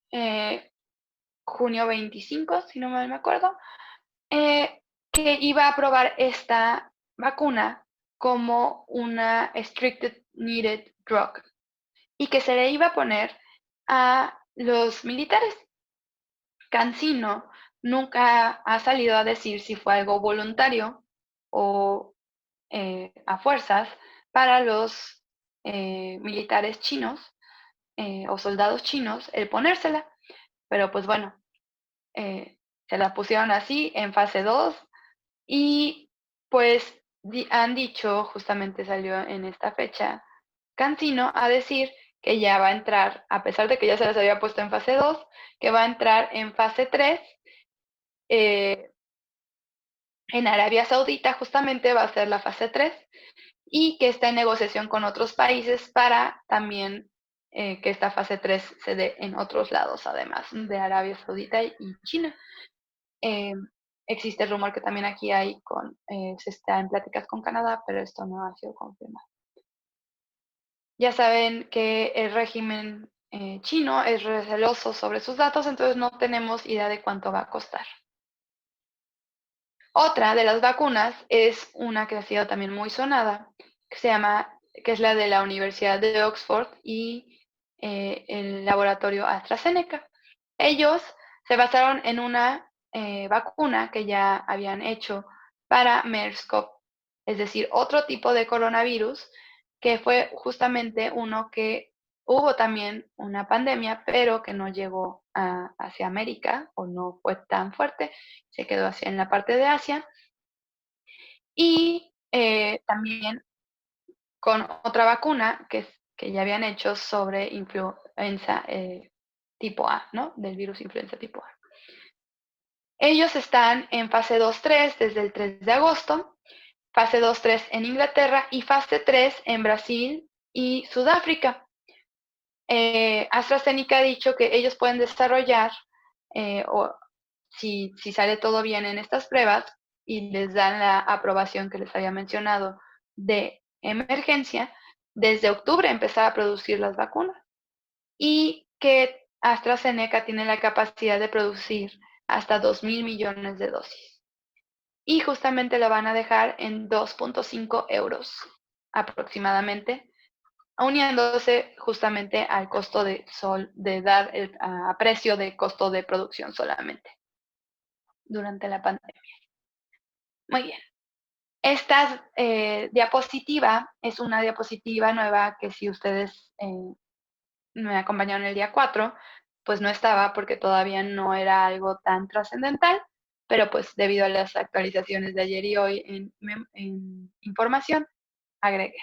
junio 25, si no mal me acuerdo, que iba a aprobar esta vacuna como una Restricted Needed Drug y que se le iba a poner a los militares. Cancino nunca ha salido a decir si fue algo voluntario o a fuerzas para los militares chinos o soldados chinos el ponérsela, pero pues bueno, se la pusieron así en fase 2 y pues han dicho, justamente salió en esta fecha, Cancino a decir que ya va a entrar, a pesar de que ya se las había puesto en fase 2, que va a entrar en fase 3. En Arabia Saudita justamente va a ser la fase 3 y que está en negociación con otros países para también que esta fase 3 se dé en otros lados, además de Arabia Saudita y China. Eh, Existe el rumor que también aquí se está en pláticas con Canadá, pero esto no ha sido confirmado. Ya saben que el régimen chino es receloso sobre sus datos, entonces no tenemos idea de cuánto va a costar. Otra de las vacunas es una que ha sido también muy sonada, que es la de la Universidad de Oxford y el laboratorio AstraZeneca. Ellos se basaron en una vacuna que ya habían hecho para MERS-CoV, es decir, otro tipo de coronavirus, que fue justamente uno que hubo también una pandemia, pero que no llegó hacia América o no fue tan fuerte, se quedó así en la parte de Asia. Y también con otra vacuna que ya habían hecho sobre influenza tipo A, ¿no? Del virus influenza tipo A. Ellos están en fase 2-3 desde el 3 de agosto, fase 2-3 en Inglaterra y fase 3 en Brasil y Sudáfrica. AstraZeneca ha dicho que ellos pueden desarrollar, o si sale todo bien en estas pruebas y les dan la aprobación que les había mencionado de emergencia, desde octubre empezar a producir las vacunas y que AstraZeneca tiene la capacidad de producir hasta 2.000 millones de dosis. Y justamente lo van a dejar en 2.5 euros aproximadamente, uniéndose justamente al costo de dar a precio de costo de producción solamente durante la pandemia. Muy bien. Esta diapositiva es una diapositiva nueva que si ustedes me acompañaron el día 4, pues no estaba porque todavía no era algo tan trascendental, pero pues debido a las actualizaciones de ayer y hoy en información, agregué.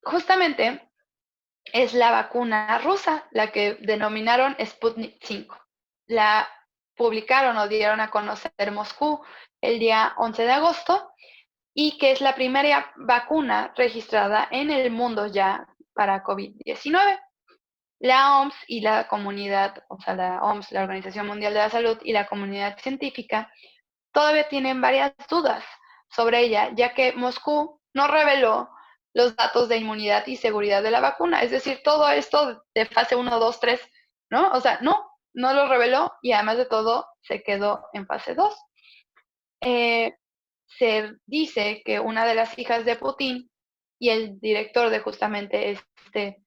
Justamente es la vacuna rusa, la que denominaron Sputnik 5. La publicaron o dieron a conocer Moscú el día 11 de agosto y que es la primera vacuna registrada en el mundo ya para COVID-19. La OMS y la comunidad, o sea, la OMS, la Organización Mundial de la Salud y la comunidad científica todavía tienen varias dudas sobre ella, ya que Moscú no reveló los datos de inmunidad y seguridad de la vacuna. Es decir, todo esto de fase 1, 2, 3, ¿no? O sea, no lo reveló y además de todo se quedó en fase 2. Se dice que una de las hijas de Putin y el director de justamente este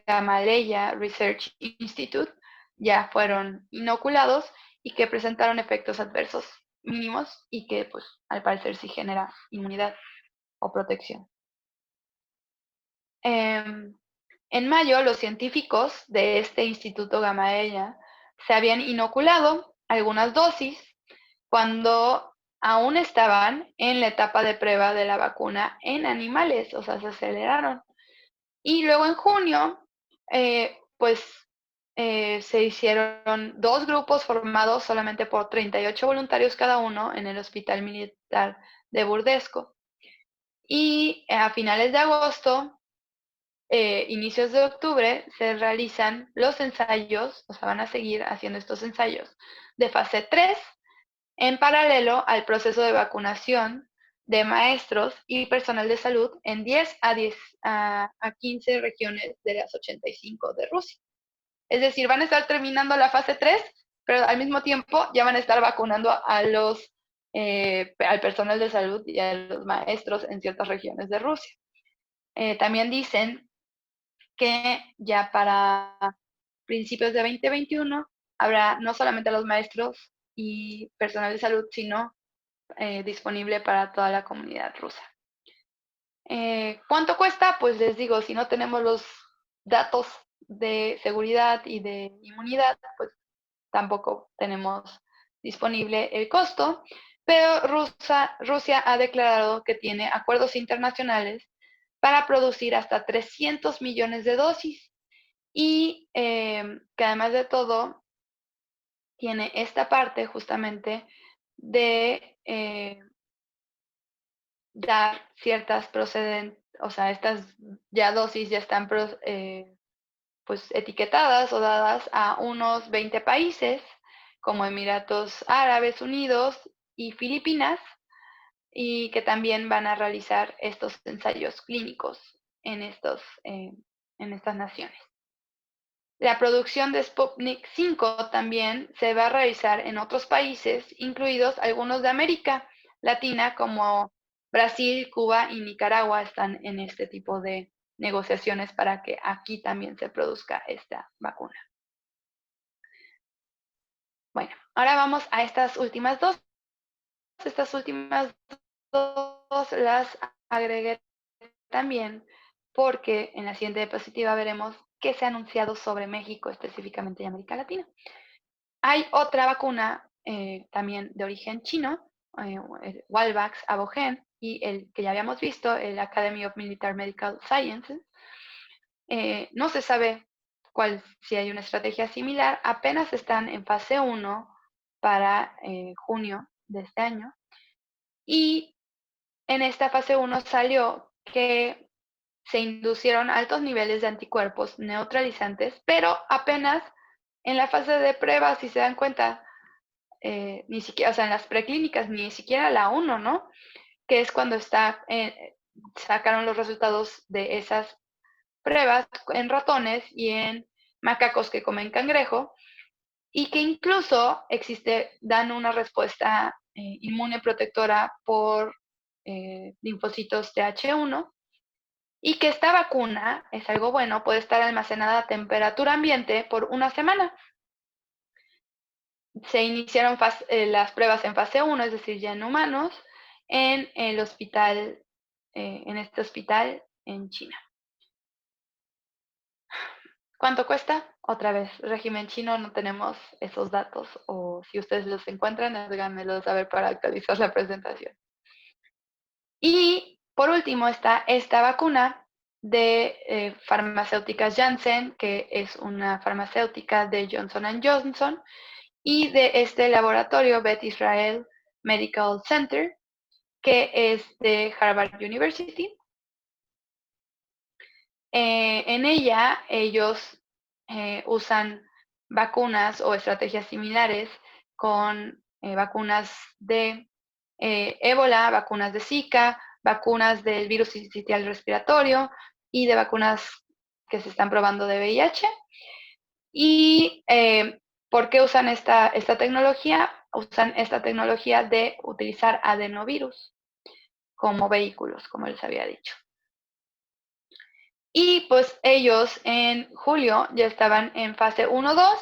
Gamaleya Research Institute ya fueron inoculados y que presentaron efectos adversos mínimos y que pues al parecer sí genera inmunidad o protección. En mayo, los científicos de este Instituto Gamaleya se habían inoculado algunas dosis cuando aún estaban en la etapa de prueba de la vacuna en animales, o sea, se aceleraron. Y luego en junio, pues se hicieron dos grupos formados solamente por 38 voluntarios cada uno en el Hospital Militar de Burdesco. Y a finales de agosto, inicios de octubre, se realizan los ensayos, o sea, van a seguir haciendo estos ensayos de fase 3 en paralelo al proceso de vacunación de maestros y personal de salud en 10 a 15 regiones de las 85 de Rusia. Es decir, van a estar terminando la fase 3, pero al mismo tiempo ya van a estar vacunando al personal de salud y a los maestros en ciertas regiones de Rusia. También dicen que ya para principios de 2021 habrá no solamente a los maestros y personal de salud, sino disponible para toda la comunidad rusa. ¿Cuánto cuesta? Pues les digo, si no tenemos los datos de seguridad y de inmunidad, pues tampoco tenemos disponible el costo, pero Rusia ha declarado que tiene acuerdos internacionales para producir hasta 300 millones de dosis y que además de todo tiene esta parte justamente de dar ciertas procedentes, o sea, estas ya dosis ya están pues etiquetadas o dadas a unos 20 países como Emiratos Árabes Unidos y Filipinas, y que también van a realizar estos ensayos clínicos en, en estas naciones. La producción de Sputnik 5 también se va a realizar en otros países, incluidos algunos de América Latina, como Brasil, Cuba y Nicaragua están en este tipo de negociaciones para que aquí también se produzca esta vacuna. Bueno, ahora vamos a estas últimas dos. Estas últimas dos las agregué también porque en la siguiente diapositiva veremos qué se ha anunciado sobre México, específicamente y América Latina. Hay otra vacuna también de origen chino, Walvax, Abogen, y el que ya habíamos visto, el Academy of Military Medical Sciences. No se sabe si hay una estrategia similar, apenas están en fase 1 para junio de este año. Y en esta fase 1 salió que se inducieron altos niveles de anticuerpos neutralizantes, pero apenas en la fase de prueba, si se dan cuenta, ni siquiera, o sea, en las preclínicas, ni siquiera la 1, ¿no? Que es cuando sacaron los resultados de esas pruebas en ratones y en macacos que comen cangrejo, y que incluso dan una respuesta inmune protectora por linfocitos TH1, y que esta vacuna, es algo bueno, puede estar almacenada a temperatura ambiente por una semana. Se iniciaron las pruebas en fase 1, es decir, ya en humanos, en el hospital, en este hospital en China. ¿Cuánto cuesta? Otra vez, régimen chino, no tenemos esos datos, o si ustedes los encuentran, háganmelo saber para actualizar la presentación. Y por último está esta vacuna de farmacéuticas Janssen, que es una farmacéutica de Johnson & Johnson, y de este laboratorio Beth Israel Medical Center, que es de Harvard University. En ella ellos usan vacunas o estrategias similares con vacunas de ébola, vacunas de Zika, vacunas del virus sincitial respiratorio y de vacunas que se están probando de VIH. ¿Y por qué usan esta tecnología? Usan esta tecnología de utilizar adenovirus como vehículos, como les había dicho. Y pues ellos en julio ya estaban en fase 1-2,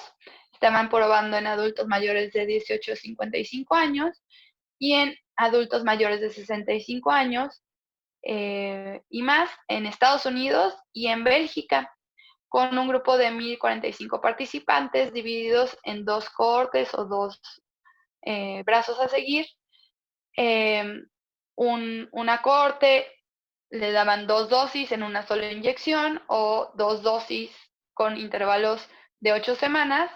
estaban probando en adultos mayores de 18 a 55 años y en adultos mayores de 65 años y más en Estados Unidos y en Bélgica, con un grupo de 1.045 participantes divididos en dos cohortes o dos brazos a seguir. Una cohorte le daban 2 dosis en una sola inyección o 2 dosis con intervalos de 8 semanas.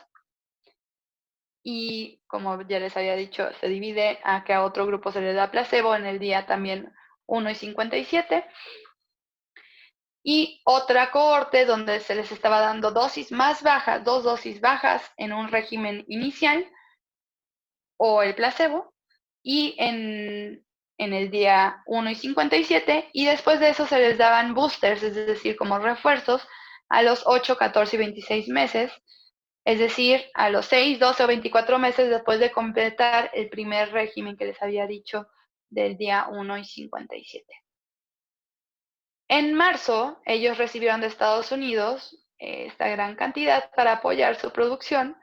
Y como ya les había dicho, se divide a que a otro grupo se le da placebo en el día también 1 y 57. Y otra cohorte donde se les estaba dando dosis más bajas, 2 dosis bajas en un régimen inicial o el placebo, y en el día 1 y 57, y después de eso se les daban boosters, es decir, como refuerzos a los 8, 14 y 26 meses, es decir, a los 6, 12 o 24 meses después de completar el primer régimen que les había dicho del día 1 y 57. En marzo, ellos recibieron de Estados Unidos esta gran cantidad para apoyar su producción,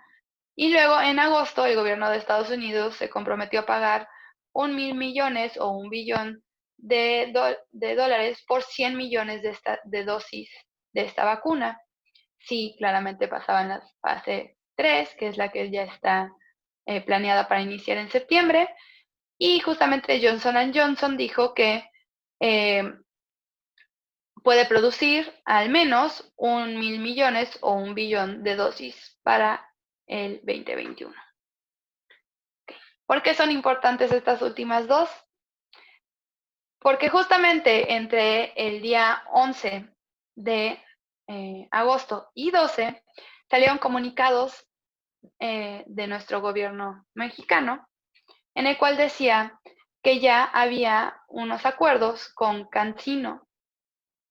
y luego en agosto el gobierno de Estados Unidos se comprometió a pagar 1.000 millones o 1 billón de dólares por 100 millones de dosis de esta vacuna. Sí, claramente pasaban la fase 3, que es la que ya está planeada para iniciar en septiembre, y justamente Johnson Johnson dijo que eh, puede producir al menos 1.000 millones o 1 billón de dosis para el 2021. ¿Por qué son importantes estas últimas dos? Porque justamente entre el día 11 de agosto y 12 salieron comunicados de nuestro gobierno mexicano, en el cual decía que ya había unos acuerdos con CanSino.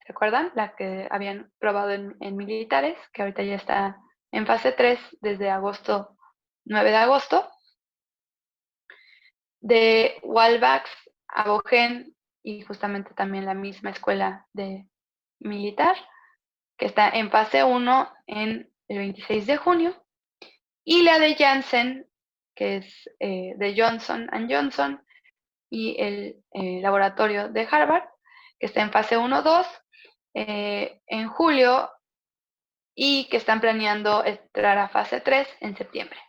¿Recuerdan? La que habían probado en militares, que ahorita ya está en fase 3 desde 9 de agosto, de Walvax, Abogen y justamente también la misma escuela de militar, que está en fase 1 en el 26 de junio, y la de Janssen, que es de Johnson Johnson, y el laboratorio de Harvard, que está en fase 1-2 en julio, y que están planeando entrar a fase 3 en septiembre.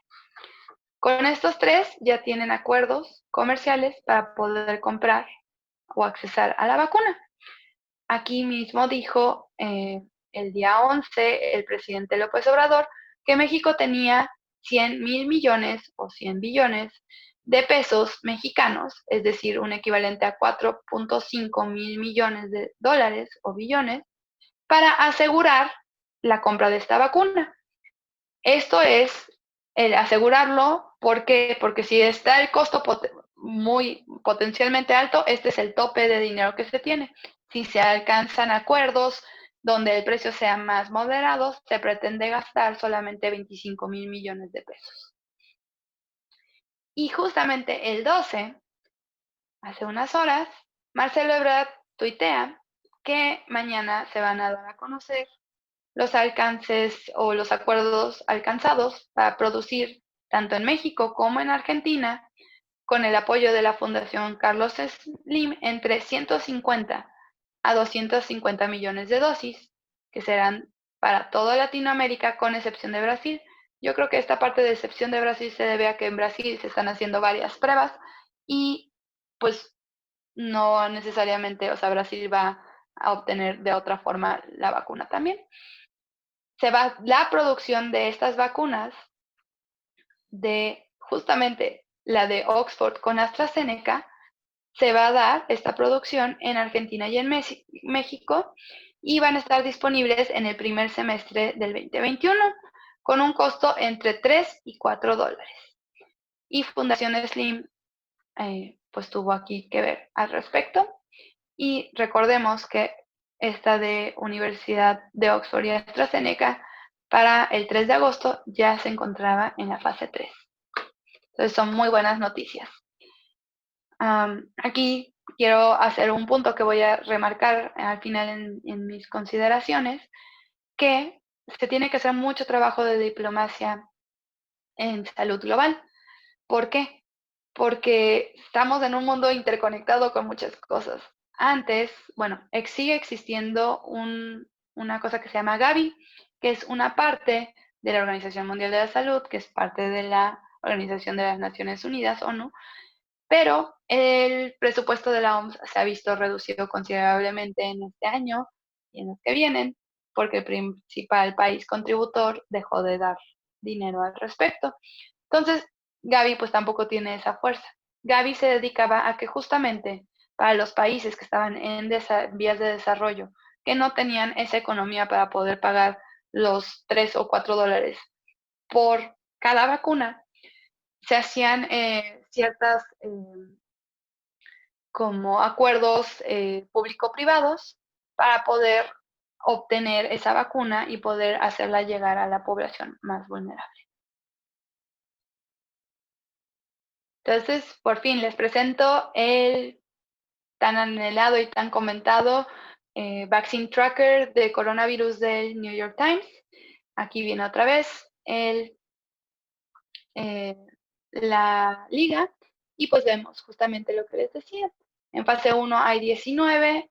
Con estos tres ya tienen acuerdos comerciales para poder comprar o accesar a la vacuna. Aquí mismo dijo el día 11 el presidente López Obrador que México tenía 100.000 millones o 100 billones de pesos mexicanos, es decir, un equivalente a 4.5 mil millones de dólares o billones, para asegurar la compra de esta vacuna. Esto es el asegurarlo, ¿por qué? Porque si está el costo muy potencialmente alto, este es el tope de dinero que se tiene. Si se alcanzan acuerdos donde el precio sea más moderado, se pretende gastar solamente 25.000 millones de pesos. Y justamente el 12, hace unas horas, Marcelo Ebrard tuitea que mañana se van a dar a conocer los alcances o los acuerdos alcanzados para producir tanto en México como en Argentina, con el apoyo de la Fundación Carlos Slim, entre 150 a 250 millones de dosis, que serán para toda Latinoamérica con excepción de Brasil. Yo creo que esta parte de excepción de Brasil se debe a que en Brasil se están haciendo varias pruebas y pues no necesariamente, o sea, Brasil va a obtener de otra forma la vacuna también. La producción de estas vacunas, de justamente la de Oxford con AstraZeneca, se va a dar esta producción en Argentina y en México, y van a estar disponibles en el primer semestre del 2021 con un costo entre 3 y 4 dólares. Y Fundación Slim pues tuvo aquí que ver al respecto. Y recordemos que esta de Universidad de Oxford y AstraZeneca para el 3 de agosto ya se encontraba en la fase 3. Entonces son muy buenas noticias. Aquí quiero hacer un punto que voy a remarcar al final en mis consideraciones, que se tiene que hacer mucho trabajo de diplomacia en salud global. ¿Por qué? Porque estamos en un mundo interconectado con muchas cosas. Antes, bueno, sigue existiendo una cosa que se llama Gavi, que es una parte de la Organización Mundial de la Salud, que es parte de la Organización de las Naciones Unidas, ONU, pero el presupuesto de la OMS se ha visto reducido considerablemente en este año y en los que vienen, porque el principal país contributor dejó de dar dinero al respecto. Entonces, Gavi pues tampoco tiene esa fuerza. Gavi se dedicaba a que justamente para los países que estaban en vías de desarrollo, que no tenían esa economía para poder pagar los 3 o 4 dólares por cada vacuna, se hacían ciertas como acuerdos público-privados para poder obtener esa vacuna y poder hacerla llegar a la población más vulnerable. Entonces, por fin les presento el tan anhelado y tan comentado Vaccine Tracker de coronavirus del New York Times. Aquí viene otra vez la liga y pues vemos justamente lo que les decía. En fase 1 hay 19,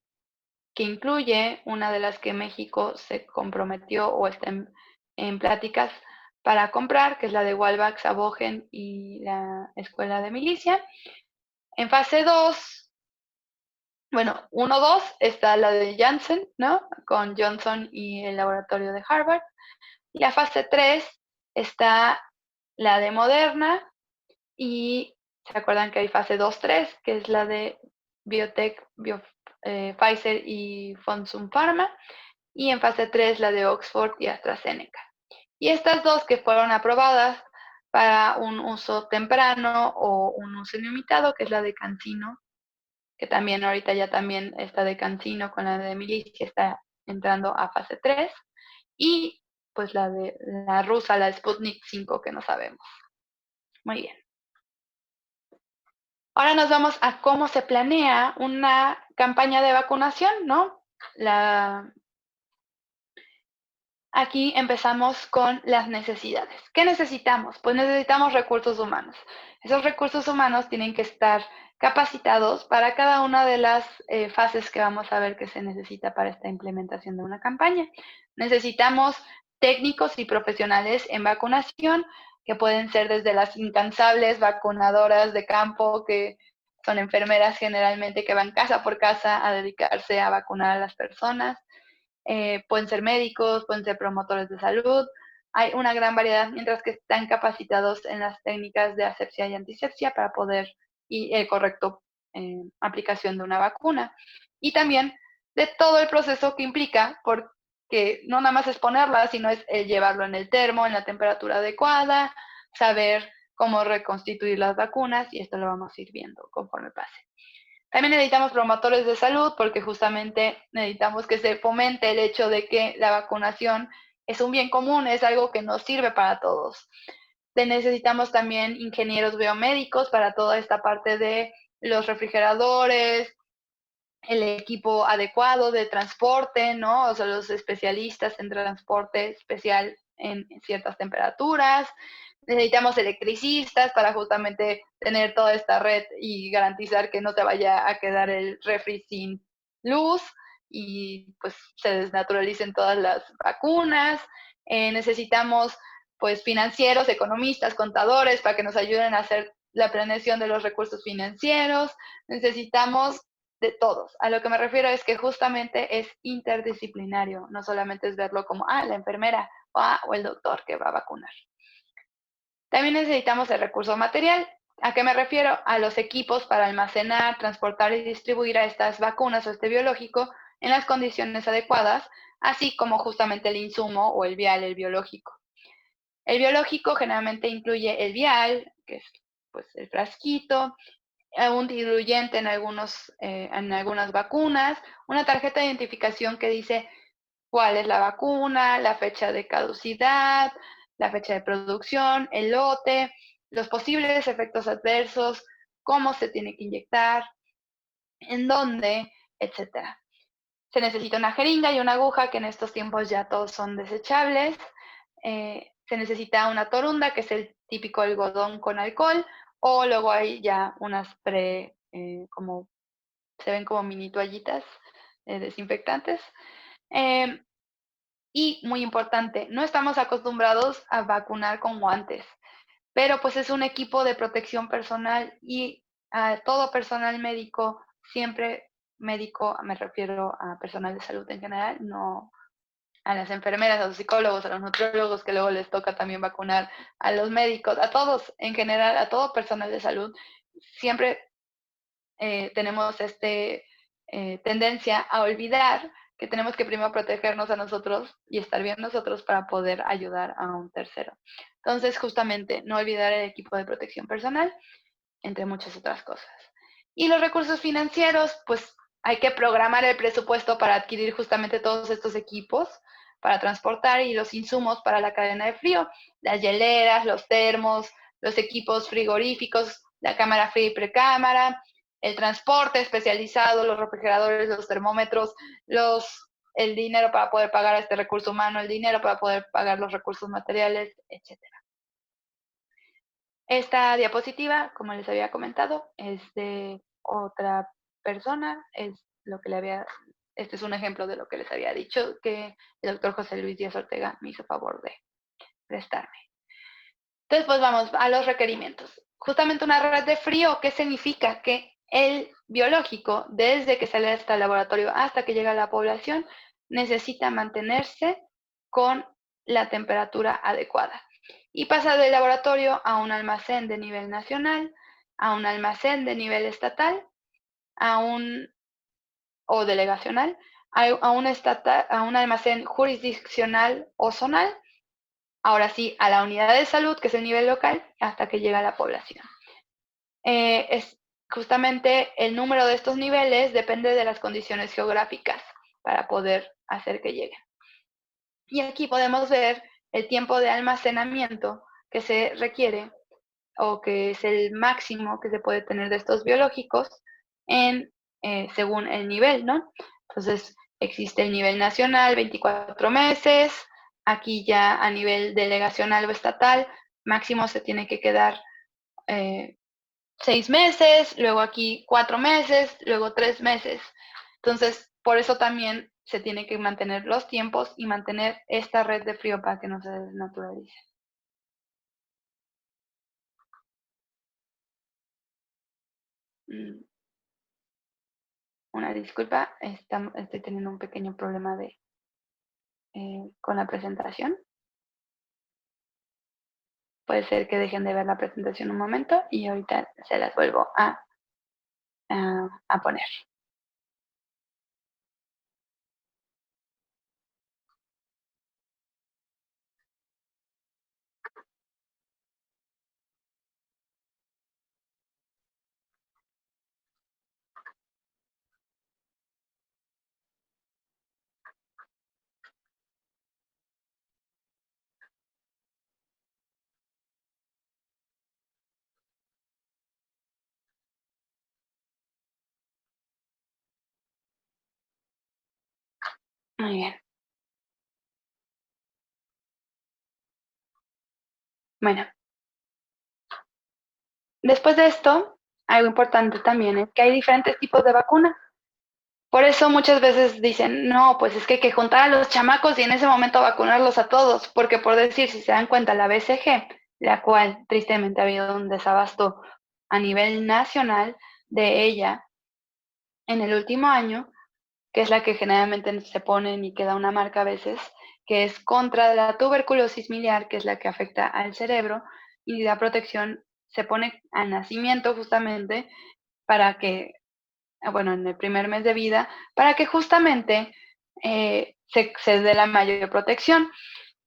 que incluye una de las que México se comprometió o está en pláticas para comprar, que es la de Walvax, Abogen y la Escuela de Milicia. En fase 2, bueno, 1-2 está la de Janssen, ¿no? Con Johnson y el laboratorio de Harvard. Y la fase 3 está la de Moderna y se acuerdan que hay fase 2-3, que es la de Biotech, Pfizer y Fosun Pharma. Y en fase 3 la de Oxford y AstraZeneca. Y estas dos que fueron aprobadas para un uso temprano o un uso limitado, que es la de CanSino, que también ahorita ya también está de CanSino con la de Milicia, está entrando a fase 3, y pues la de la rusa, la Sputnik 5, que no sabemos. Muy bien. Ahora nos vamos a cómo se planea una campaña de vacunación, ¿no? Aquí empezamos con las necesidades. ¿Qué necesitamos? Pues necesitamos recursos humanos. Esos recursos humanos tienen que estar capacitados para cada una de las fases que vamos a ver que se necesita para esta implementación de una campaña. Necesitamos técnicos y profesionales en vacunación, que pueden ser desde las incansables vacunadoras de campo, que son enfermeras generalmente que van casa por casa a dedicarse a vacunar a las personas. Pueden ser médicos, pueden ser promotores de salud. Hay una gran variedad, mientras que están capacitados en las técnicas de asepsia y antisepsia para poder y el correcto aplicación de una vacuna. Y también de todo el proceso que implica, porque no nada más es ponerla, sino es el llevarlo en el termo, en la temperatura adecuada, saber cómo reconstituir las vacunas, y esto lo vamos a ir viendo conforme pase. También necesitamos promotores de salud porque justamente necesitamos que se fomente el hecho de que la vacunación es un bien común, es algo que nos sirve para todos. Necesitamos también ingenieros biomédicos para toda esta parte de los refrigeradores, el equipo adecuado de transporte, ¿no? O sea, los especialistas en transporte especial en ciertas temperaturas. Necesitamos electricistas para justamente tener toda esta red y garantizar que no te vaya a quedar el refri sin luz y pues se desnaturalicen todas las vacunas. Necesitamos pues financieros, economistas, contadores para que nos ayuden a hacer la planeación de los recursos financieros. Necesitamos de todos. A lo que me refiero es que justamente es interdisciplinario, no solamente es verlo como, la enfermera o el doctor que va a vacunar. También necesitamos el recurso material. ¿A qué me refiero? A los equipos para almacenar, transportar y distribuir a estas vacunas o este biológico en las condiciones adecuadas, así como justamente el insumo o el vial, el biológico. El biológico generalmente incluye el vial, que es pues el frasquito, un diluyente en algunas vacunas, una tarjeta de identificación que dice cuál es la vacuna, la fecha de caducidad, la fecha de producción, el lote, los posibles efectos adversos, cómo se tiene que inyectar, en dónde, etcétera. Se necesita una jeringa y una aguja, que en estos tiempos ya todos son desechables. Se necesita una torunda, que es el típico algodón con alcohol, o luego hay ya unas como se ven como mini toallitas desinfectantes. Y muy importante, no estamos acostumbrados a vacunar con guantes, pero pues es un equipo de protección personal y a todo personal médico, siempre médico, me refiero a personal de salud en general, no a las enfermeras, a los psicólogos, a los nutriólogos, que luego les toca también vacunar, a los médicos, a todos en general, a todo personal de salud, siempre tenemos tendencia a olvidar que tenemos que primero protegernos a nosotros y estar bien nosotros para poder ayudar a un tercero. Entonces, justamente, no olvidar el equipo de protección personal, entre muchas otras cosas. Y los recursos financieros, pues hay que programar el presupuesto para adquirir justamente todos estos equipos para transportar y los insumos para la cadena de frío, las hieleras, los termos, los equipos frigoríficos, la cámara fría y precámara, el transporte especializado, los refrigeradores, los termómetros, el dinero para poder pagar a este recurso humano, el dinero para poder pagar los recursos materiales, etc. Esta diapositiva, como les había comentado, es de otra persona, es lo que le había, este es un ejemplo de lo que les había dicho que el doctor José Luis Díaz Ortega me hizo favor de prestarme. Entonces, pues vamos a los requerimientos. Justamente una red de frío, ¿qué significa? Que el biológico, desde que sale hasta el laboratorio hasta que llega a la población, necesita mantenerse con la temperatura adecuada. Y pasa del laboratorio a un almacén de nivel nacional, a un almacén de nivel estatal, o delegacional, a un almacén jurisdiccional o zonal, ahora sí, a la unidad de salud, que es el nivel local, hasta que llega a la población. Es justamente el número de estos niveles depende de las condiciones geográficas para poder hacer que lleguen. Y aquí podemos ver el tiempo de almacenamiento que se requiere o que es el máximo que se puede tener de estos biológicos según el nivel, ¿no? Entonces, existe el nivel nacional, 24 meses, aquí ya a nivel delegacional o estatal, máximo se tiene que quedar 6 meses, luego aquí 4 meses, luego 3 meses. Entonces, por eso también se tiene que mantener los tiempos y mantener esta red de frío para que no se desnaturalice. Una disculpa, estoy teniendo un pequeño problema con la presentación. Puede ser que dejen de ver la presentación un momento y ahorita se las vuelvo a poner. Muy bien. Bueno, después de esto, algo importante también es que hay diferentes tipos de vacunas. Por eso muchas veces dicen, no, pues es que hay que juntar a los chamacos y en ese momento vacunarlos a todos, porque por decir, si se dan cuenta, la BCG, la cual tristemente ha habido un desabasto a nivel nacional de ella en el último año, que es la que generalmente se ponen y queda una marca a veces, que es contra la tuberculosis miliar, que es la que afecta al cerebro, y la protección se pone al nacimiento justamente para que, bueno, en el primer mes de vida, para que justamente se dé la mayor protección.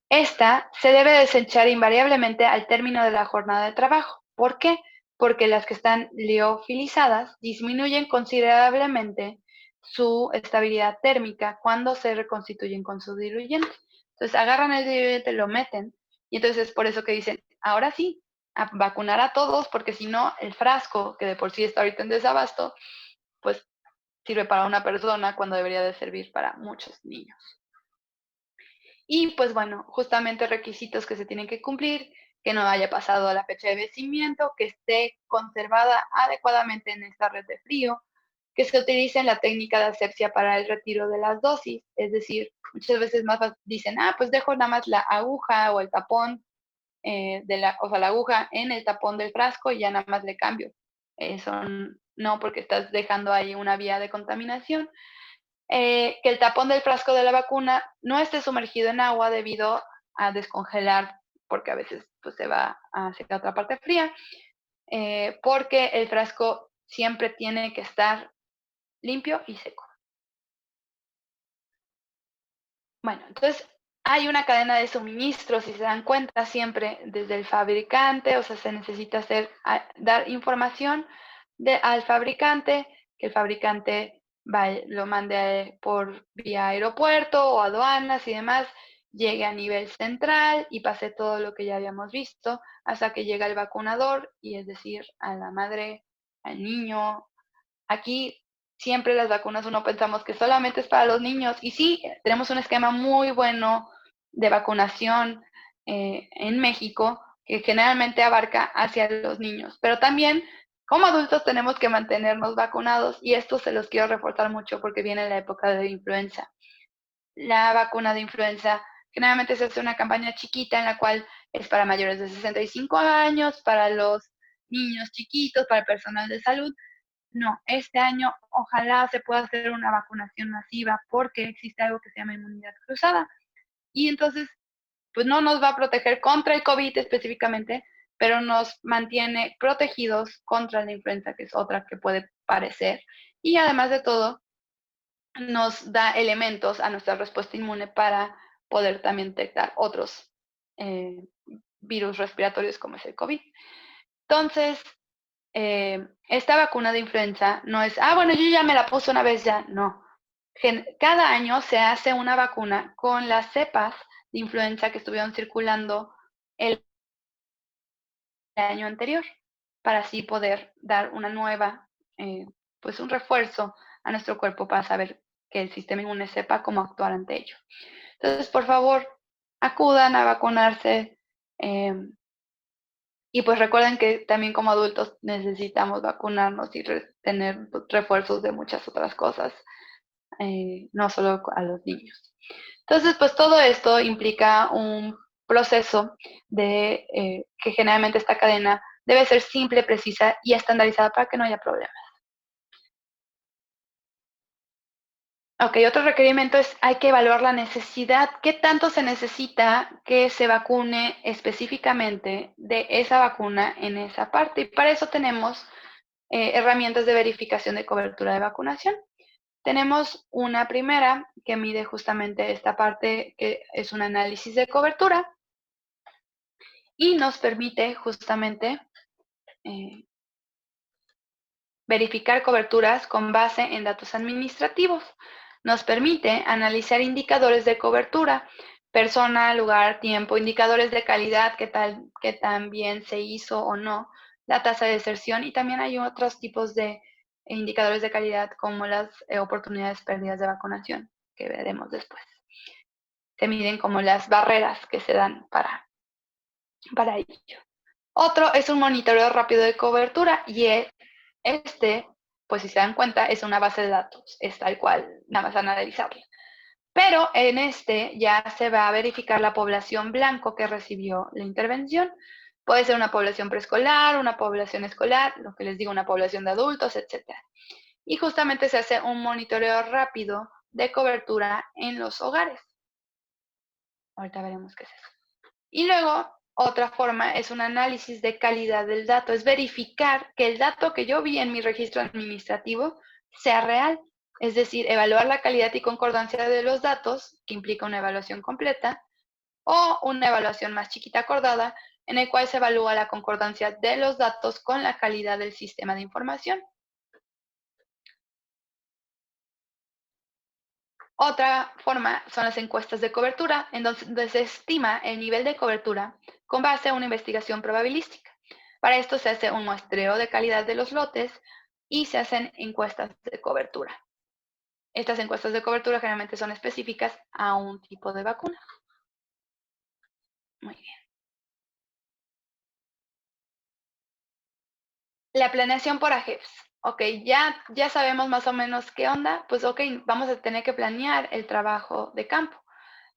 Esta se debe desechar invariablemente al término de la jornada de trabajo. ¿Por qué? Porque las que están liofilizadas disminuyen considerablemente su estabilidad térmica cuando se reconstituyen con su diluyente. Entonces agarran el diluyente, lo meten y entonces es por eso que dicen, ahora sí, a vacunar a todos porque si no el frasco, que de por sí está ahorita en desabasto, pues sirve para una persona cuando debería de servir para muchos niños. Y pues bueno, justamente requisitos que se tienen que cumplir, que no haya pasado a la fecha de vencimiento, que esté conservada adecuadamente en esta red de frío, que se utilice la técnica de asepsia para el retiro de las dosis, es decir, muchas veces más dicen, pues dejo nada más la aguja o el tapón, o sea, la aguja en el tapón del frasco y ya nada más le cambio. Eso no, porque estás dejando ahí una vía de contaminación. Que el tapón del frasco de la vacuna no esté sumergido en agua debido a descongelar, porque a veces pues, se va hacia otra parte fría, porque el frasco siempre tiene que estar limpio y seco. Bueno, entonces hay una cadena de suministro, si se dan cuenta, siempre desde el fabricante, o sea, se necesita dar información al fabricante, que el fabricante lo mande por vía aeropuerto o aduanas y demás, llegue a nivel central y pase todo lo que ya habíamos visto hasta que llega el vacunador, y es decir, a la madre, al niño. Aquí siempre las vacunas uno pensamos que solamente es para los niños, y sí, tenemos un esquema muy bueno de vacunación en México que generalmente abarca hacia los niños, pero también como adultos tenemos que mantenernos vacunados, y esto se los quiero reforzar mucho porque viene la época de influenza. La vacuna de influenza generalmente se hace una campaña chiquita en la cual es para mayores de 65 años, para los niños chiquitos, para el personal de salud. No, este año ojalá se pueda hacer una vacunación masiva porque existe algo que se llama inmunidad cruzada. Y entonces, pues no nos va a proteger contra el COVID específicamente, pero nos mantiene protegidos contra la influenza, que es otra que puede parecer. Y además de todo, nos da elementos a nuestra respuesta inmune para poder también detectar otros eh, virus respiratorios como es el COVID. Entonces, esta vacuna de influenza no es, bueno, yo ya me la puse una vez ya, no. Cada año se hace una vacuna con las cepas de influenza que estuvieron circulando el año anterior, para así poder dar una nueva, pues un refuerzo a nuestro cuerpo para saber que el sistema inmune sepa cómo actuar ante ello. Entonces, por favor, acudan a vacunarse. Y pues recuerden que también como adultos necesitamos vacunarnos y tener refuerzos de muchas otras cosas, no solo a los niños. Entonces, pues todo esto implica un proceso de que generalmente esta cadena debe ser simple, precisa y estandarizada para que no haya problemas. Ok, otro requerimiento es, hay que evaluar la necesidad. ¿Qué tanto se necesita que se vacune específicamente de esa vacuna en esa parte? Y para eso tenemos herramientas de verificación de cobertura de vacunación. Tenemos una primera que mide justamente esta parte, que es un análisis de cobertura, y nos permite justamente eh, verificar coberturas con base en datos administrativos. Nos permite analizar indicadores de cobertura, persona, lugar, tiempo, indicadores de calidad, qué tan bien se hizo o no, la tasa de deserción, y también hay otros tipos de indicadores de calidad como las oportunidades perdidas de vacunación, que veremos después. Se miden como las barreras que se dan para ello. Otro es un monitoreo rápido de cobertura, y este, pues si se dan cuenta, es una base de datos, es tal cual, nada más analizarla. Pero en este ya se va a verificar la población blanco que recibió la intervención. Puede ser una población preescolar, una población escolar, lo que les digo, una población de adultos, etc. Y justamente se hace un monitoreo rápido de cobertura en los hogares. Ahorita veremos qué es eso. Y luego, otra forma es un análisis de calidad del dato, es verificar que el dato que yo vi en mi registro administrativo sea real, es decir, evaluar la calidad y concordancia de los datos, que implica una evaluación completa, o una evaluación más chiquita acordada, en el cual se evalúa la concordancia de los datos con la calidad del sistema de información. Otra forma son las encuestas de cobertura, en donde se estima el nivel de cobertura con base a una investigación probabilística. Para esto se hace un muestreo de calidad de los lotes y se hacen encuestas de cobertura. Estas encuestas de cobertura generalmente son específicas a un tipo de vacuna. Muy bien. La planeación por AGEPS. Ok, ya sabemos más o menos qué onda, pues ok, vamos a tener que planear el trabajo de campo.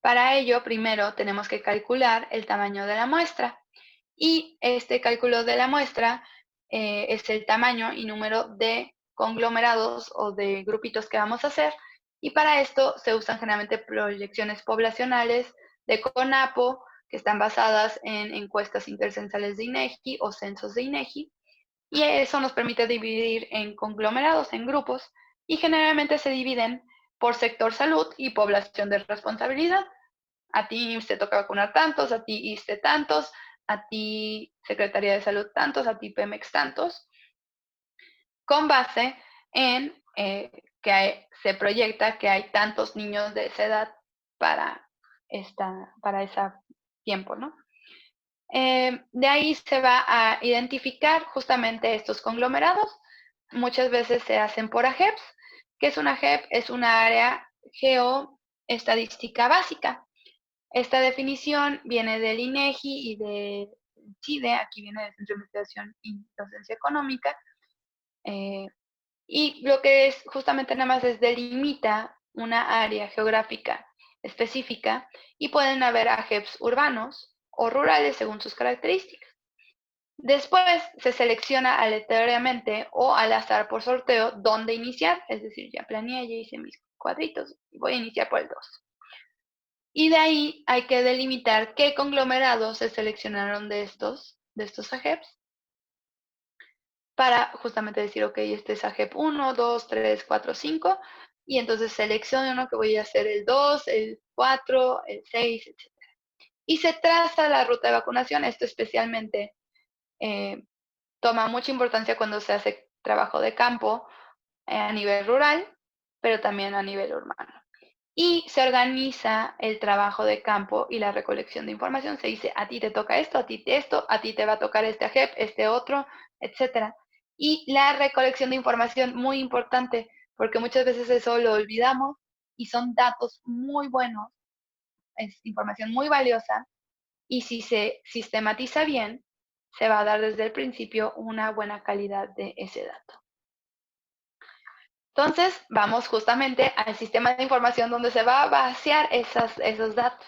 Para ello, primero tenemos que calcular el tamaño de la muestra, y este cálculo de la muestra es el tamaño y número de conglomerados o de grupitos que vamos a hacer, y para esto se usan generalmente proyecciones poblacionales de CONAPO, que están basadas en encuestas intercensales de INEGI o censos de INEGI, y eso nos permite dividir en conglomerados, en grupos, y generalmente se dividen por sector salud y población de responsabilidad. A ti te toca vacunar tantos, a ti ISSSTE tantos, a ti Secretaría de Salud tantos, a ti Pemex tantos, con base en se proyecta que hay tantos niños de esa edad para ese tiempo, ¿no? De ahí se va a identificar justamente estos conglomerados. Muchas veces se hacen por AGEPs. ¿Qué es una AGEP? Es una área geoestadística básica. Esta definición viene del INEGI y del CIDE, aquí viene del Centro de Investigación y Docencia Económica, y lo que es justamente nada más es delimita una área geográfica específica y pueden haber AGEPs urbanos o rurales según sus características. Después se selecciona aleatoriamente o al azar por sorteo dónde iniciar, es decir, ya planeé, ya hice mis cuadritos y voy a iniciar por el 2. Y de ahí hay que delimitar qué conglomerados se seleccionaron de estos AGEPs para justamente decir, ok, este es AGEP 1, 2, 3, 4, 5, y entonces selecciono que voy a hacer el 2, el 4, el 6, etc. Y se traza la ruta de vacunación. Esto especialmente toma mucha importancia cuando se hace trabajo de campo a nivel rural, pero también a nivel urbano. Y se organiza el trabajo de campo y la recolección de información. Se dice, a ti te toca esto, a ti te va a tocar este AGEP, este otro, etc. Y la recolección de información, muy importante, porque muchas veces eso lo olvidamos y son datos muy buenos, es información muy valiosa, y si se sistematiza bien, se va a dar desde el principio una buena calidad de ese dato. Entonces, vamos justamente al sistema de información donde se va a vaciar esos datos.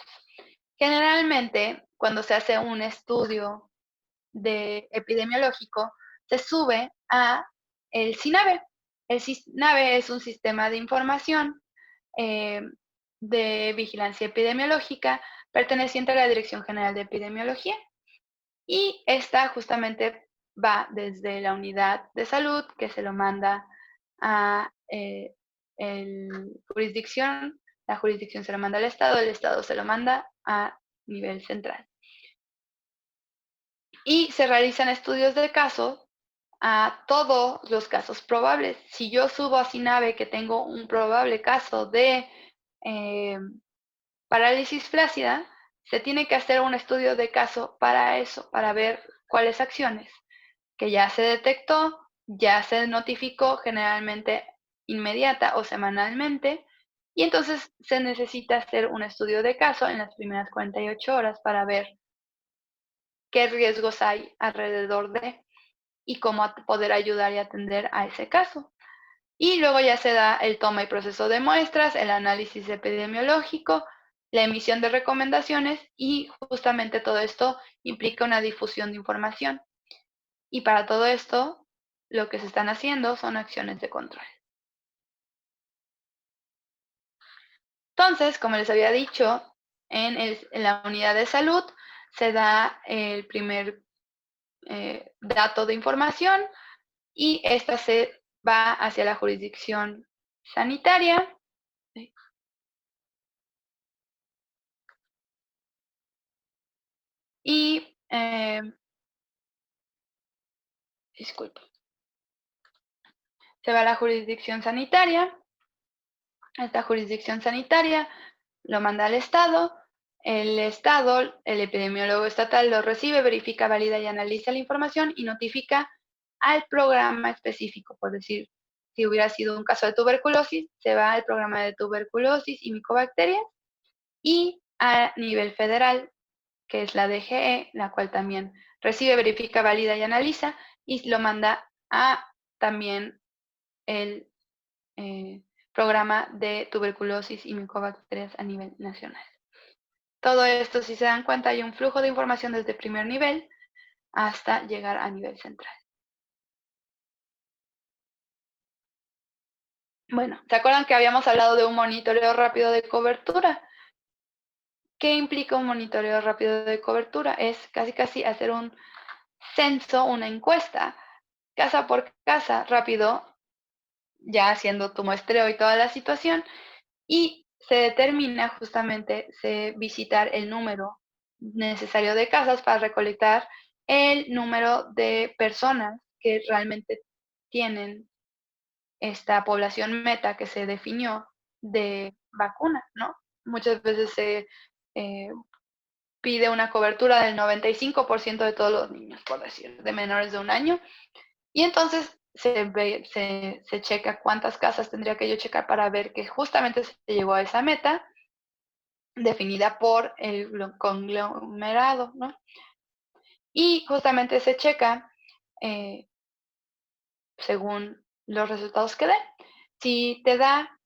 Generalmente, cuando se hace un estudio epidemiológico, se sube a el CINAVE. El CINAVE es un sistema de información de vigilancia epidemiológica perteneciente a la Dirección General de Epidemiología. Y esta justamente va desde la unidad de salud, que se lo manda a jurisdicción, la jurisdicción se lo manda al Estado, el Estado se lo manda a nivel central. Y se realizan estudios de caso a todos los casos probables. Si yo subo a CINAVE que tengo un probable caso de parálisis flácida, se tiene que hacer un estudio de caso para eso, para ver cuáles acciones que ya se detectó, ya se notificó generalmente inmediata o semanalmente, y entonces se necesita hacer un estudio de caso en las primeras 48 horas para ver qué riesgos hay alrededor de y cómo poder ayudar y atender a ese caso. Y luego ya se da el toma y proceso de muestras, el análisis epidemiológico, la emisión de recomendaciones, y justamente todo esto implica una difusión de información. Y para todo esto, lo que se están haciendo son acciones de control. Entonces, como les había dicho, en la unidad de salud se da el primer dato de información y esta se va hacia la jurisdicción sanitaria. Y, disculpe, se va a la jurisdicción sanitaria. Esta jurisdicción sanitaria lo manda al Estado. El Estado, el epidemiólogo estatal, lo recibe, verifica, valida y analiza la información y notifica al programa específico. Por decir, si hubiera sido un caso de tuberculosis, se va al programa de tuberculosis y micobacterias, y a nivel federal, que es la DGE, la cual también recibe, verifica, valida y analiza, y lo manda a también el programa de tuberculosis y micobacterias a nivel nacional. Todo esto, si se dan cuenta, hay un flujo de información desde primer nivel hasta llegar a nivel central. Bueno, ¿se acuerdan que habíamos hablado de un monitoreo rápido de cobertura? ¿Qué implica un monitoreo rápido de cobertura? Es casi hacer un censo, una encuesta, casa por casa, rápido, ya haciendo tu muestreo y toda la situación, y se determina justamente visitar el número necesario de casas para recolectar el número de personas que realmente tienen esta población meta que se definió de vacuna, ¿no? Muchas veces se pide una cobertura del 95% de todos los niños, por decir, de menores de 1 año. Y entonces se checa cuántas casas tendría que yo checar para ver que justamente se llegó a esa meta definida por el conglomerado, ¿no? Y justamente se checa según los resultados que dé. Si te da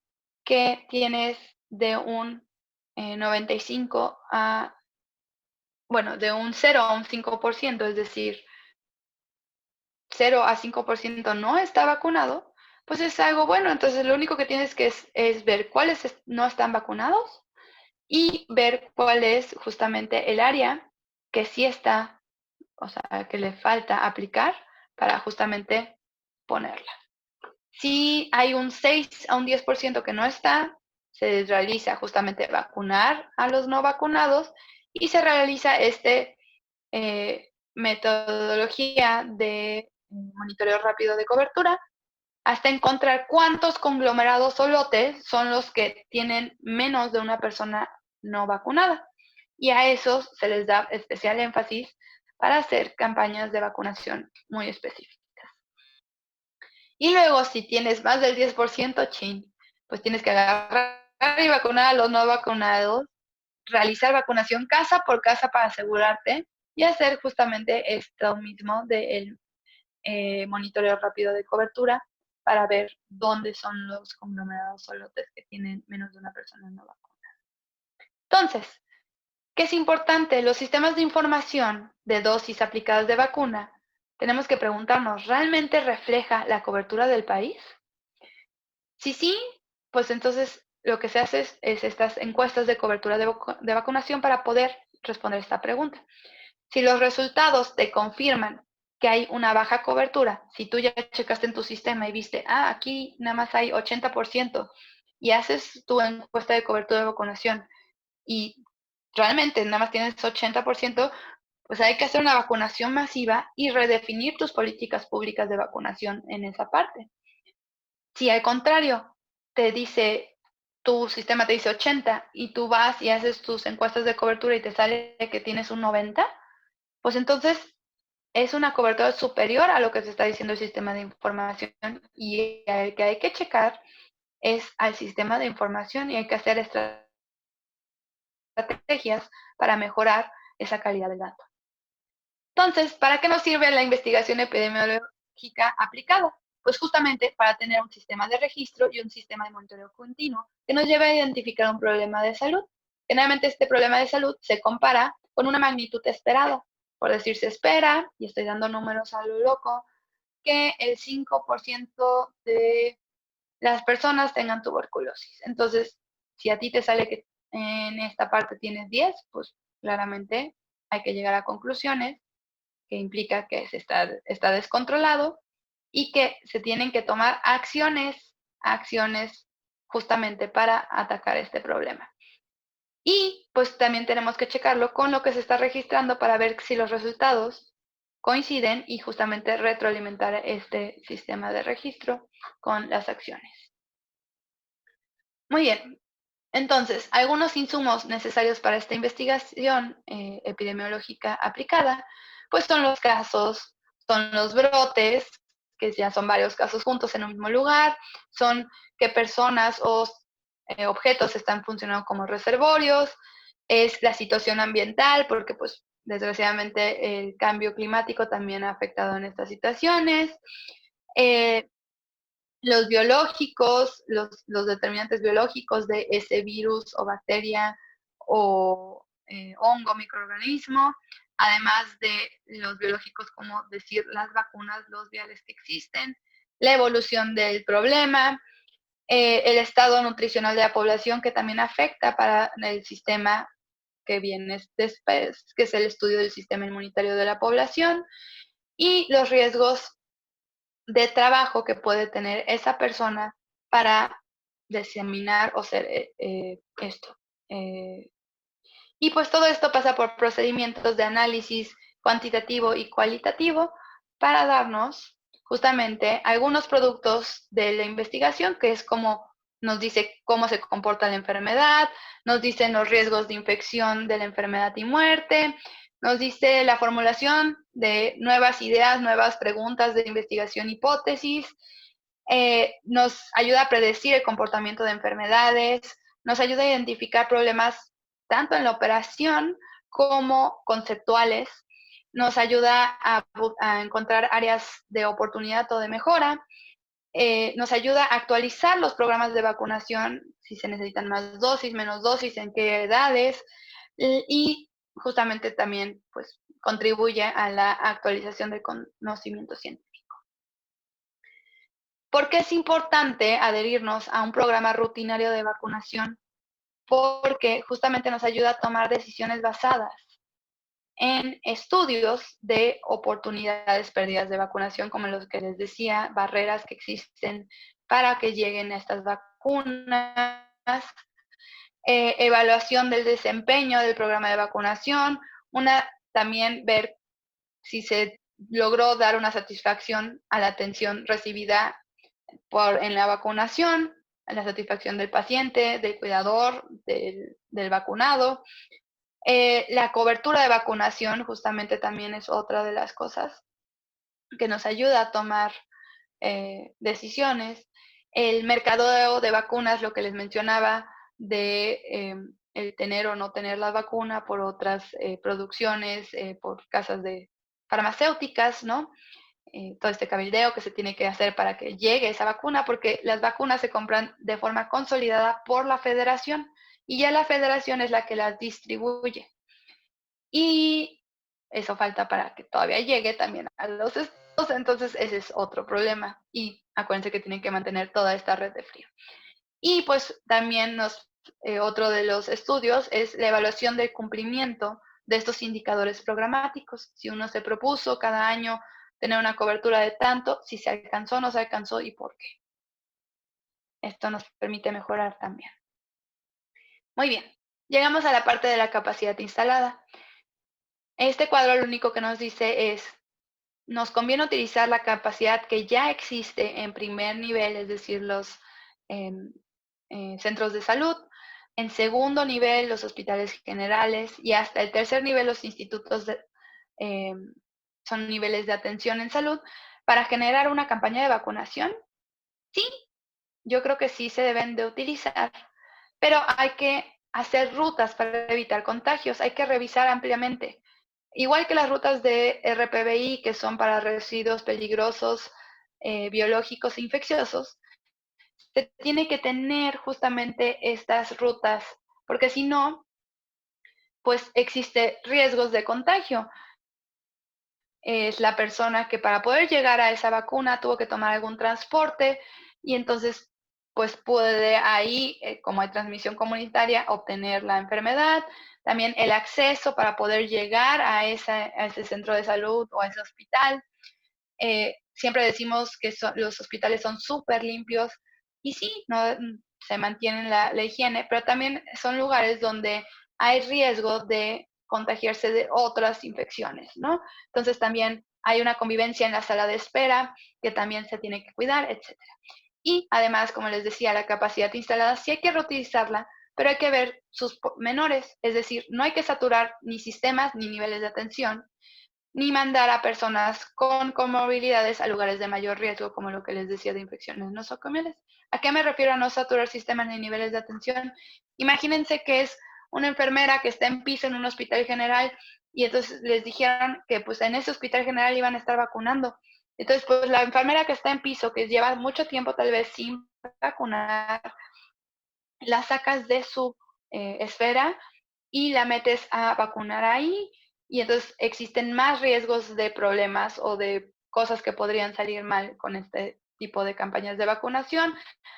que tienes de un 95 a, bueno, de un 0 a un 5%, es decir, 0 a 5% no está vacunado, pues es algo bueno. Entonces, lo único que tienes que es ver cuáles no están vacunados y ver cuál es justamente el área que sí está, o sea, que le falta aplicar para justamente ponerla. Si hay un 6 a un 10% que no está, se realiza justamente vacunar a los no vacunados y se realiza metodología de monitoreo rápido de cobertura hasta encontrar cuántos conglomerados o lotes son los que tienen menos de una persona no vacunada. Y a esos se les da especial énfasis para hacer campañas de vacunación muy específicas. Y luego, si tienes más del 10%, chin, pues tienes que agarrar y vacunar a los no vacunados, realizar vacunación casa por casa para asegurarte y hacer justamente esto mismo del monitoreo rápido de cobertura para ver dónde son los conglomerados o lotes que tienen menos de una persona no vacunada. Entonces, ¿qué es importante? Los sistemas de información de dosis aplicadas de vacuna, tenemos que preguntarnos, ¿realmente refleja la cobertura del país? Si sí, pues entonces lo que se hace es estas encuestas de cobertura de vacunación para poder responder esta pregunta. Si los resultados te confirman que hay una baja cobertura, si tú ya checaste en tu sistema y viste, aquí nada más hay 80% y haces tu encuesta de cobertura de vacunación y realmente nada más tienes 80%, pues hay que hacer una vacunación masiva y redefinir tus políticas públicas de vacunación en esa parte. Si al contrario te dice, tu sistema te dice 80 y tú vas y haces tus encuestas de cobertura y te sale que tienes un 90, pues entonces es una cobertura superior a lo que se está diciendo el sistema de información y el que hay que checar es al sistema de información y hay que hacer estrategias para mejorar esa calidad del dato. Entonces, ¿para qué nos sirve la investigación epidemiológica aplicada? Pues justamente para tener un sistema de registro y un sistema de monitoreo continuo que nos lleve a identificar un problema de salud. Generalmente este problema de salud se compara con una magnitud esperada. Por decir, se espera, y estoy dando números a lo loco, que el 5% de las personas tengan tuberculosis. Entonces, si a ti te sale que en esta parte tienes 10, pues claramente hay que llegar a conclusiones que implica que está descontrolado y que se tienen que tomar acciones justamente para atacar este problema. Y pues también tenemos que checarlo con lo que se está registrando para ver si los resultados coinciden y justamente retroalimentar este sistema de registro con las acciones. Muy bien, entonces, algunos insumos necesarios para esta investigación epidemiológica aplicada, pues son los casos, son los brotes, que ya son varios casos juntos en un mismo lugar, son qué personas o objetos están funcionando como reservorios, es la situación ambiental, porque pues desgraciadamente el cambio climático también ha afectado en estas situaciones, eh, los biológicos, los determinantes biológicos de ese virus o bacteria o hongo, microorganismo, además de los biológicos como decir las vacunas, los viales que existen, la evolución del problema, el estado nutricional de la población que también afecta para el sistema que viene después, que es el estudio del sistema inmunitario de la población, y los riesgos de trabajo que puede tener esa persona para diseminar o ser esto. Y pues todo esto pasa por procedimientos de análisis cuantitativo y cualitativo para darnos justamente algunos productos de la investigación, que es como nos dice cómo se comporta la enfermedad, nos dicen los riesgos de infección de la enfermedad y muerte, nos dice la formulación de nuevas ideas, nuevas preguntas de investigación, hipótesis, nos ayuda a predecir el comportamiento de enfermedades, nos ayuda a identificar problemas tanto en la operación como conceptuales, nos ayuda a encontrar áreas de oportunidad o de mejora, nos ayuda a actualizar los programas de vacunación, si se necesitan más dosis, menos dosis, en qué edades, y justamente también pues, contribuye a la actualización del conocimiento científico. ¿Por qué es importante adherirnos a un programa rutinario de vacunación? Porque justamente nos ayuda a tomar decisiones basadas en estudios de oportunidades perdidas de vacunación, como los que les decía, barreras que existen para que lleguen a estas vacunas, evaluación del desempeño del programa de vacunación, también ver si se logró dar una satisfacción a la atención recibida en la vacunación, a la satisfacción del paciente, del cuidador, del vacunado. La cobertura de vacunación justamente también es otra de las cosas que nos ayuda a tomar decisiones. El mercadeo de vacunas, lo que les mencionaba, de el tener o no tener la vacuna por otras producciones, por casas de farmacéuticas, ¿no? Todo este cabildeo que se tiene que hacer para que llegue esa vacuna, porque las vacunas se compran de forma consolidada por la federación y ya la federación es la que las distribuye. Y eso falta para que todavía llegue también a los estados, entonces ese es otro problema. Y acuérdense que tienen que mantener toda esta red de frío. Y pues también otro de los estudios es la evaluación del cumplimiento de estos indicadores programáticos. Si uno se propuso cada año tener una cobertura de tanto, si se alcanzó, no se alcanzó y por qué. Esto nos permite mejorar también. Muy bien, llegamos a la parte de la capacidad instalada. Este cuadro lo único que nos dice es, nos conviene utilizar la capacidad que ya existe en primer nivel, es decir, los centros de salud, en segundo nivel los hospitales generales y hasta el tercer nivel los institutos son niveles de atención en salud, para generar una campaña de vacunación. Sí, yo creo que sí se deben de utilizar, pero hay que hacer rutas para evitar contagios, hay que revisar ampliamente. Igual que las rutas de RPBI, que son para residuos peligrosos, biológicos e infecciosos, se tiene que tener justamente estas rutas, porque si no, pues existe riesgos de contagio. Es la persona que para poder llegar a esa vacuna tuvo que tomar algún transporte y entonces pues puede ahí, como hay transmisión comunitaria, obtener la enfermedad. También el acceso para poder llegar a ese centro de salud o a ese hospital. Siempre decimos que los hospitales son súper limpios y sí, no, se mantiene la higiene, pero también son lugares donde hay riesgo de contagiarse de otras infecciones, ¿no? Entonces también hay una convivencia en la sala de espera que también se tiene que cuidar, etcétera. Y además, como les decía, la capacidad instalada sí hay que reutilizarla, pero hay que ver sus menores, es decir, no hay que saturar ni sistemas ni niveles de atención, ni mandar a personas con comorbilidades a lugares de mayor riesgo, como lo que les decía de infecciones nosocomiales. ¿A qué me refiero a no saturar sistemas ni niveles de atención? Imagínense que es una enfermera que está en piso en un hospital general y entonces les dijeron que pues en ese hospital general iban a estar vacunando. Entonces, pues la enfermera que está en piso, que lleva mucho tiempo tal vez sin vacunar, la sacas de su esfera y la metes a vacunar ahí y entonces existen más riesgos de problemas o de cosas que podrían salir mal con este tipo de campañas de vacunación,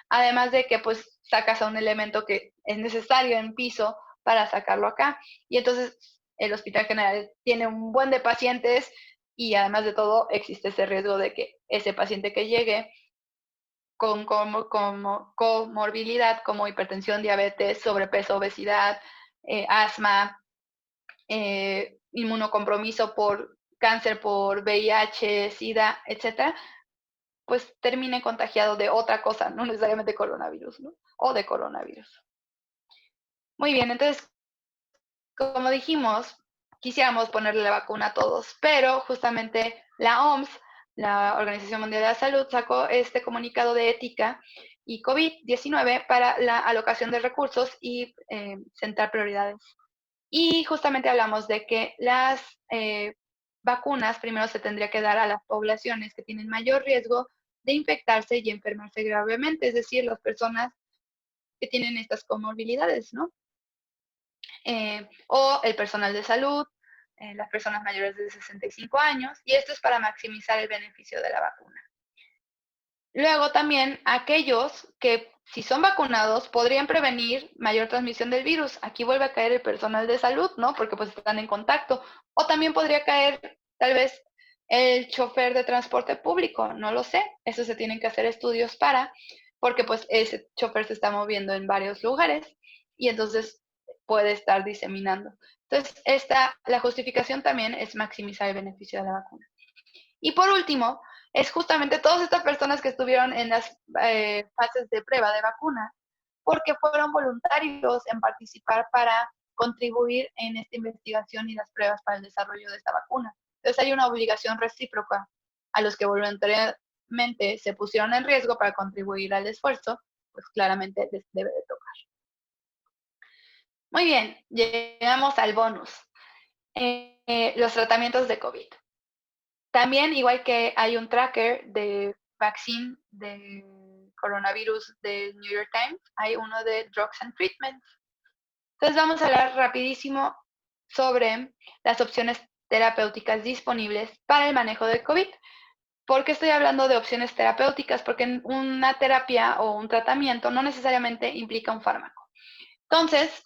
además de que pues sacas a un elemento que es necesario en piso para sacarlo acá y entonces el hospital general tiene un buen de pacientes y además de todo existe ese riesgo de que ese paciente que llegue con comorbilidad como hipertensión, diabetes, sobrepeso, obesidad, asma, inmunocompromiso por cáncer, por VIH, SIDA, etcétera, pues termine contagiado de otra cosa, no necesariamente coronavirus, ¿no? O de coronavirus. Muy bien, entonces, como dijimos, quisiéramos ponerle la vacuna a todos, pero justamente la OMS, la Organización Mundial de la Salud, sacó este comunicado de ética y COVID-19 para la alocación de recursos y centrar prioridades. Y justamente hablamos de que las vacunas primero se tendría que dar a las poblaciones que tienen mayor riesgo de infectarse y enfermarse gravemente, es decir, las personas que tienen estas comorbilidades, ¿no? O el personal de salud, las personas mayores de 65 años, y esto es para maximizar el beneficio de la vacuna. Luego también aquellos que si son vacunados podrían prevenir mayor transmisión del virus. Aquí vuelve a caer el personal de salud, ¿no? Porque pues están en contacto. O también podría caer tal vez el chofer de transporte público, no lo sé. Eso se tienen que hacer estudios para, porque pues ese chofer se está moviendo en varios lugares y entonces puede estar diseminando. Entonces, la justificación también es maximizar el beneficio de la vacuna. Y por último, es justamente todas estas personas que estuvieron en las fases de prueba de vacuna, porque fueron voluntarios en participar para contribuir en esta investigación y las pruebas para el desarrollo de esta vacuna. Entonces hay una obligación recíproca a los que voluntariamente se pusieron en riesgo para contribuir al esfuerzo, pues claramente les debe de tocar. Muy bien, llegamos al bonus. Los tratamientos de COVID. También, igual que hay un tracker de vaccine de coronavirus del New York Times, hay uno de Drugs and Treatments. Entonces vamos a hablar rapidísimo sobre las opciones terapéuticas disponibles para el manejo de COVID. ¿Por qué estoy hablando de opciones terapéuticas? Porque una terapia o un tratamiento no necesariamente implica un fármaco. Entonces,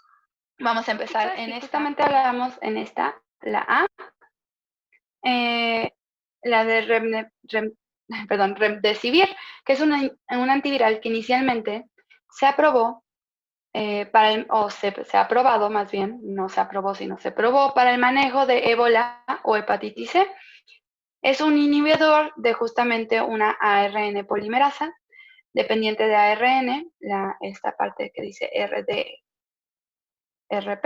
vamos a empezar en esta. Justamente hablábamos en esta, la A, la de Remdesivir, que es un antiviral que inicialmente se aprobó se ha aprobado más bien, no se aprobó, sino se probó para el manejo de ébola o hepatitis C. Es un inhibidor de justamente una ARN polimerasa, dependiente de ARN, esta parte que dice RDRP,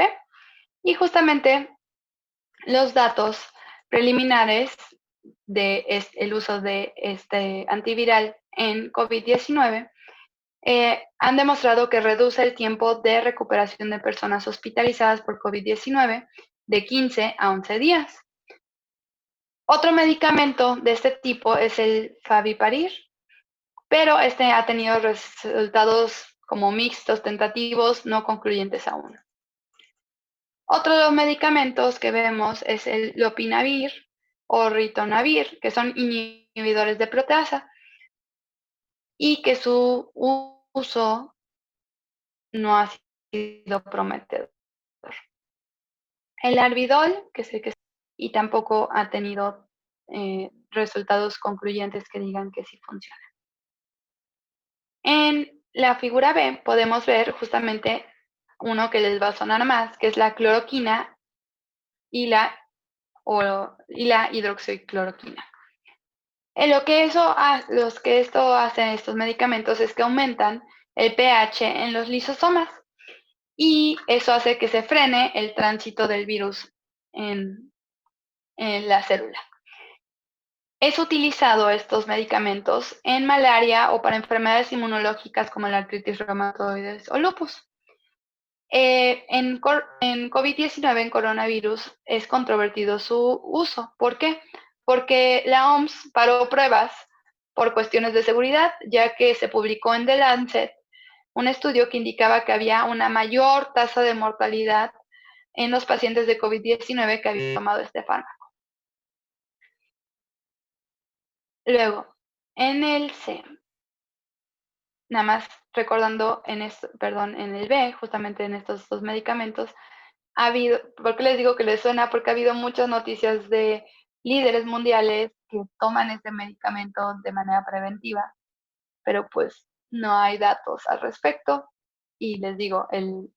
y justamente los datos preliminares del uso de este antiviral en COVID-19 han demostrado que reduce el tiempo de recuperación de personas hospitalizadas por COVID-19 de 15 a 11 días. Otro medicamento de este tipo es el Favipiravir, pero este ha tenido resultados como mixtos, tentativos, no concluyentes aún. Otro de los medicamentos que vemos es el Lopinavir o Ritonavir, que son inhibidores de proteasa y que su uso no ha sido prometedor. El Arbidol, que es el que y tampoco ha tenido resultados concluyentes que digan que sí funciona. En la figura B podemos ver justamente uno que les va a sonar más, que es la cloroquina y la hidroxicloroquina. Los que esto hacen estos medicamentos es que aumentan el pH en los lisosomas y eso hace que se frene el tránsito del virus en la célula. Es utilizado estos medicamentos en malaria o para enfermedades inmunológicas como la artritis reumatoides o lupus. En COVID-19, en coronavirus, es controvertido su uso. ¿Por qué? Porque la OMS paró pruebas por cuestiones de seguridad, ya que se publicó en The Lancet un estudio que indicaba que había una mayor tasa de mortalidad en los pacientes de COVID-19 que habían tomado este fármaco. Luego, en el C, nada más recordando en el B, justamente en estos dos medicamentos, ha habido, ¿por qué les digo que les suena? Porque ha habido muchas noticias de líderes mundiales que toman este medicamento de manera preventiva, pero pues no hay datos al respecto. Y les digo, el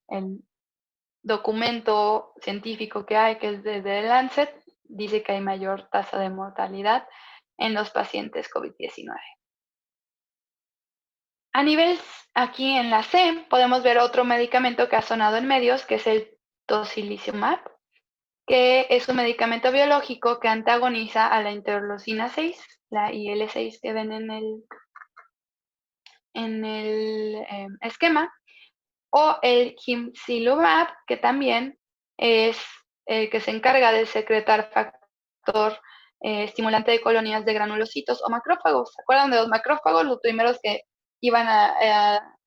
documento científico que hay, que es de The Lancet, dice que hay mayor tasa de mortalidad en los pacientes COVID-19. A nivel, aquí en la C, podemos ver otro medicamento que ha sonado en medios, que es el tocilizumab, que es un medicamento biológico que antagoniza a la interleucina 6, la IL-6 que ven en el esquema, o el gimsilumab, que también es el que se encarga de secretar factor estimulante de colonias de granulocitos o macrófagos. ¿Se acuerdan de los macrófagos? Los primeros que iban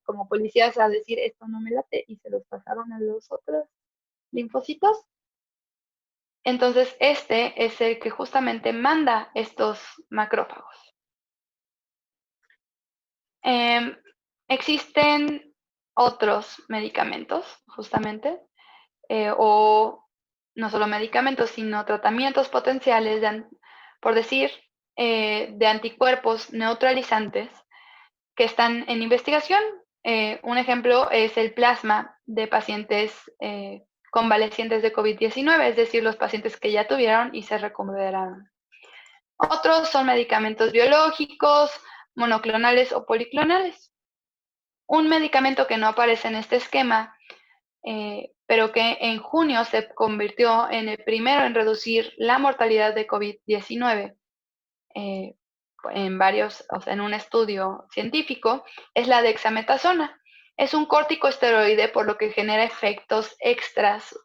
como policías a decir esto no me late y se los pasaron a los otros linfocitos. Entonces, este es el que justamente manda estos macrófagos. Existen otros medicamentos, justamente, o no solo medicamentos, sino tratamientos potenciales, por decir, de anticuerpos neutralizantes que están en investigación. Un ejemplo es el plasma de pacientes convalecientes de COVID-19, es decir, los pacientes que ya tuvieron y se recuperaron. Otros son medicamentos biológicos, monoclonales o policlonales. Un medicamento que no aparece en este esquema, pero que en junio se convirtió en el primero en reducir la mortalidad de COVID-19 en un estudio científico, es la dexametasona. Es un corticosteroide, por lo que genera efectos extras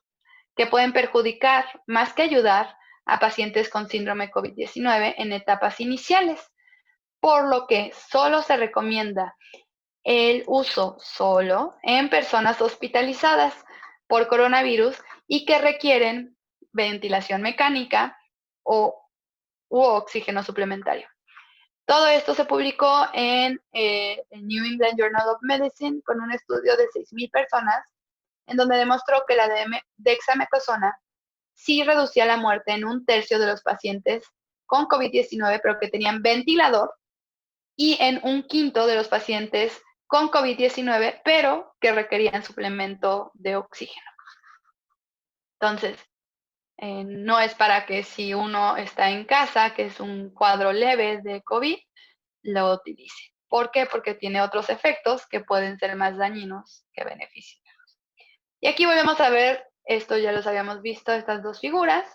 que pueden perjudicar más que ayudar a pacientes con síndrome COVID-19 en etapas iniciales, por lo que solo se recomienda el uso solo en personas hospitalizadas por coronavirus y que requieren ventilación mecánica u oxígeno suplementario. Todo esto se publicó en el New England Journal of Medicine con un estudio de 6,000 personas, en donde demostró que la dexametasona sí reducía la muerte en 1/3 de los pacientes con COVID-19, pero que tenían ventilador, y en 1/5 de los pacientes con COVID-19, pero que requerían suplemento de oxígeno. Entonces, no es para que si uno está en casa, que es un cuadro leve de COVID, lo utilice. ¿Por qué? Porque tiene otros efectos que pueden ser más dañinos que beneficiosos. Y aquí volvemos a ver, esto ya los habíamos visto, estas dos figuras.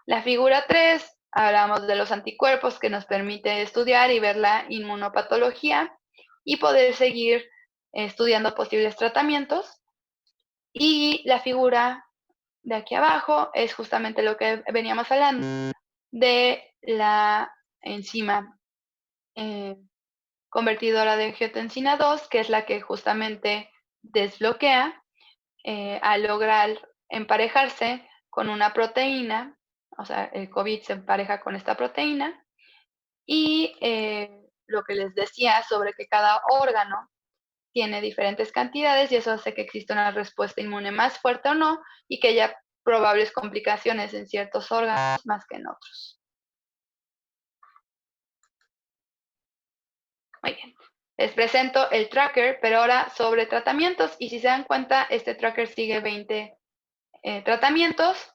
La figura 3, hablamos de los anticuerpos que nos permite estudiar y ver la inmunopatología y poder seguir estudiando posibles tratamientos. Y la figura de aquí abajo es justamente lo que veníamos hablando de la enzima convertidora de angiotensina 2, que es la que justamente desbloquea al lograr emparejarse con una proteína, o sea, el COVID se empareja con esta proteína, y lo que les decía sobre que cada órgano tiene diferentes cantidades y eso hace que exista una respuesta inmune más fuerte o no, y que haya probables complicaciones en ciertos órganos más que en otros. Muy bien. Les presento el tracker, pero ahora sobre tratamientos, y si se dan cuenta, este tracker sigue 20 tratamientos,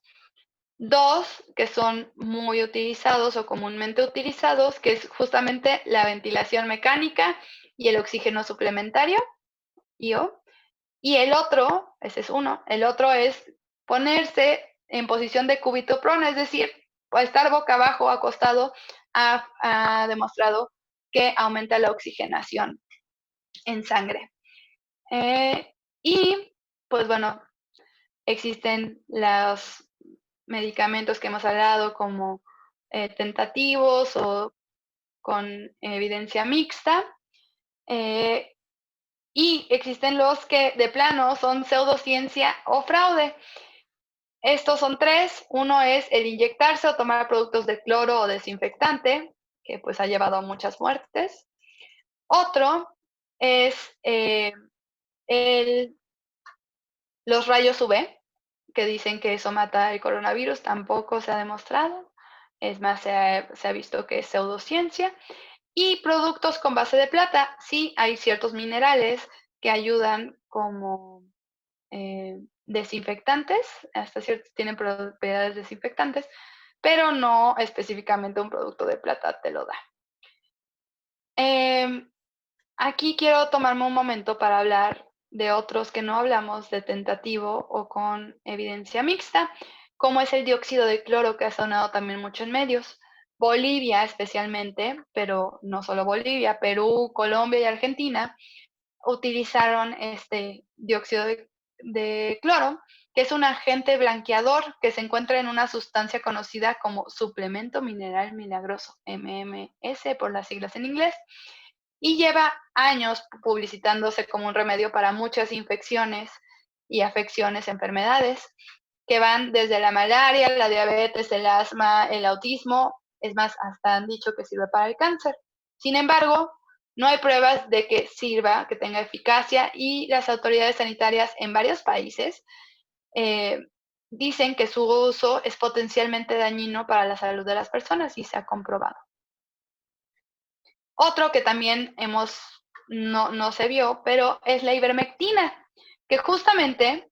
2 que son muy utilizados o comúnmente utilizados, que es justamente la ventilación mecánica y el oxígeno suplementario, IO. Y el otro, ese es uno, el otro es ponerse en posición de cúbito prone, es decir, estar boca abajo, acostado, ha demostrado que aumenta la oxigenación en sangre. Y pues bueno, existen los medicamentos que hemos hablado como tentativos o con evidencia mixta. Y existen los que de plano son pseudociencia o fraude. Estos son 3. Uno es el inyectarse o tomar productos de cloro o desinfectante, que pues ha llevado a muchas muertes. Otro es los rayos UV, que dicen que eso mata el coronavirus, tampoco se ha demostrado. Es más, se ha visto que es pseudociencia. Y productos con base de plata, sí hay ciertos minerales que ayudan como desinfectantes, hasta ciertos tienen propiedades desinfectantes, pero no específicamente un producto de plata te lo da. Aquí quiero tomarme un momento para hablar de otros que no hablamos de tentativo o con evidencia mixta, como es el dióxido de cloro, que ha sonado también mucho en medios. Bolivia especialmente, pero no solo Bolivia, Perú, Colombia y Argentina utilizaron este dióxido de cloro, que es un agente blanqueador que se encuentra en una sustancia conocida como suplemento mineral milagroso, MMS por las siglas en inglés, y lleva años publicitándose como un remedio para muchas infecciones y afecciones, enfermedades, que van desde la malaria, la diabetes, el asma, el autismo, es más, hasta han dicho que sirve para el cáncer. Sin embargo, no hay pruebas de que sirva, que tenga eficacia, y las autoridades sanitarias en varios países eh, dicen que su uso es potencialmente dañino para la salud de las personas y se ha comprobado. Otro que también no se vio, pero es la ivermectina, que justamente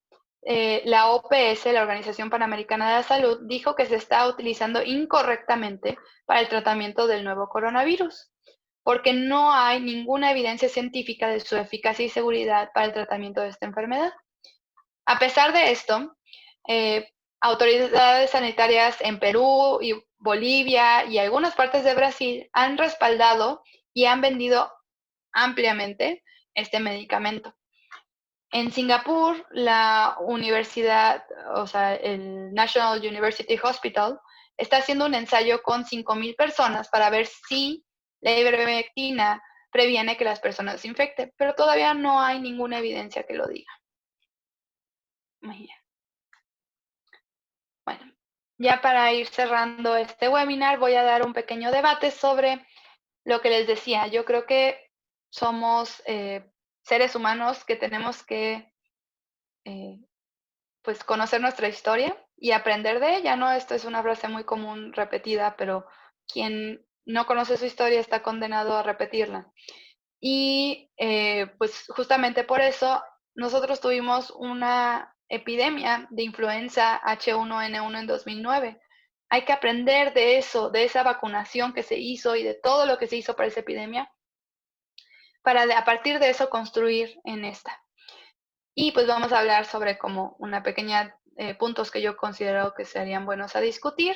la OPS, la Organización Panamericana de la Salud, dijo que se está utilizando incorrectamente para el tratamiento del nuevo coronavirus, porque no hay ninguna evidencia científica de su eficacia y seguridad para el tratamiento de esta enfermedad. A pesar de esto, autoridades sanitarias en Perú y Bolivia y algunas partes de Brasil han respaldado y han vendido ampliamente este medicamento. En Singapur, la universidad, o sea, el National University Hospital, está haciendo un ensayo con 5,000 personas para ver si la ivermectina previene que las personas se infecten, pero todavía no hay ninguna evidencia que lo diga. Bueno, ya para ir cerrando este webinar, voy a dar un pequeño debate sobre lo que les decía. Yo creo que somos seres humanos que tenemos que eh, pues conocer nuestra historia y aprender de ella, ¿no? Esto es una frase muy común repetida, pero quien no conoce su historia está condenado a repetirla. Y pues justamente por eso nosotros tuvimos una epidemia de influenza H1N1 en 2009. Hay que aprender de eso, de esa vacunación que se hizo y de todo lo que se hizo para esa epidemia, para a partir de eso construir en esta. Y pues vamos a hablar sobre como una pequeña puntos que yo considero que serían buenos a discutir,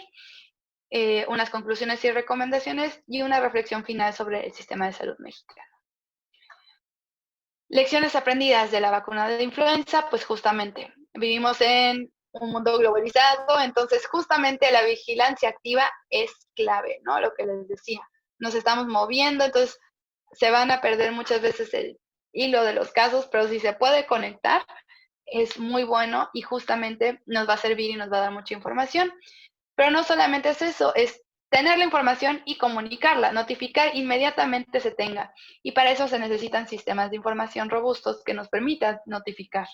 unas conclusiones y recomendaciones y una reflexión final sobre el sistema de salud mexicano. Lecciones aprendidas de la vacuna de influenza, pues justamente vivimos en un mundo globalizado, entonces justamente la vigilancia activa es clave, ¿no? Lo que les decía, nos estamos moviendo, entonces se van a perder muchas veces el hilo de los casos, pero si se puede conectar, es muy bueno y justamente nos va a servir y nos va a dar mucha información. Pero no solamente es eso, es tener la información y comunicarla, notificar inmediatamente se tenga. Y para eso se necesitan sistemas de información robustos que nos permitan notificar.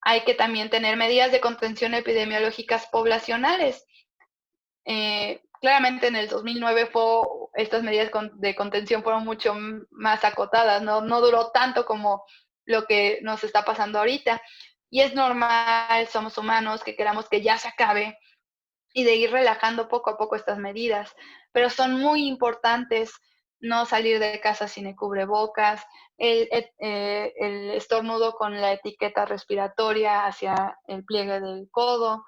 Hay que también tener medidas de contención epidemiológicas poblacionales. Claramente en el 2009 estas medidas de contención fueron mucho más acotadas, no duró tanto como lo que nos está pasando ahorita. Y es normal, somos humanos, que queramos que ya se acabe y de ir relajando poco a poco estas medidas, pero son muy importantes no salir de casa sin el cubrebocas, el estornudo con la etiqueta respiratoria hacia el pliegue del codo,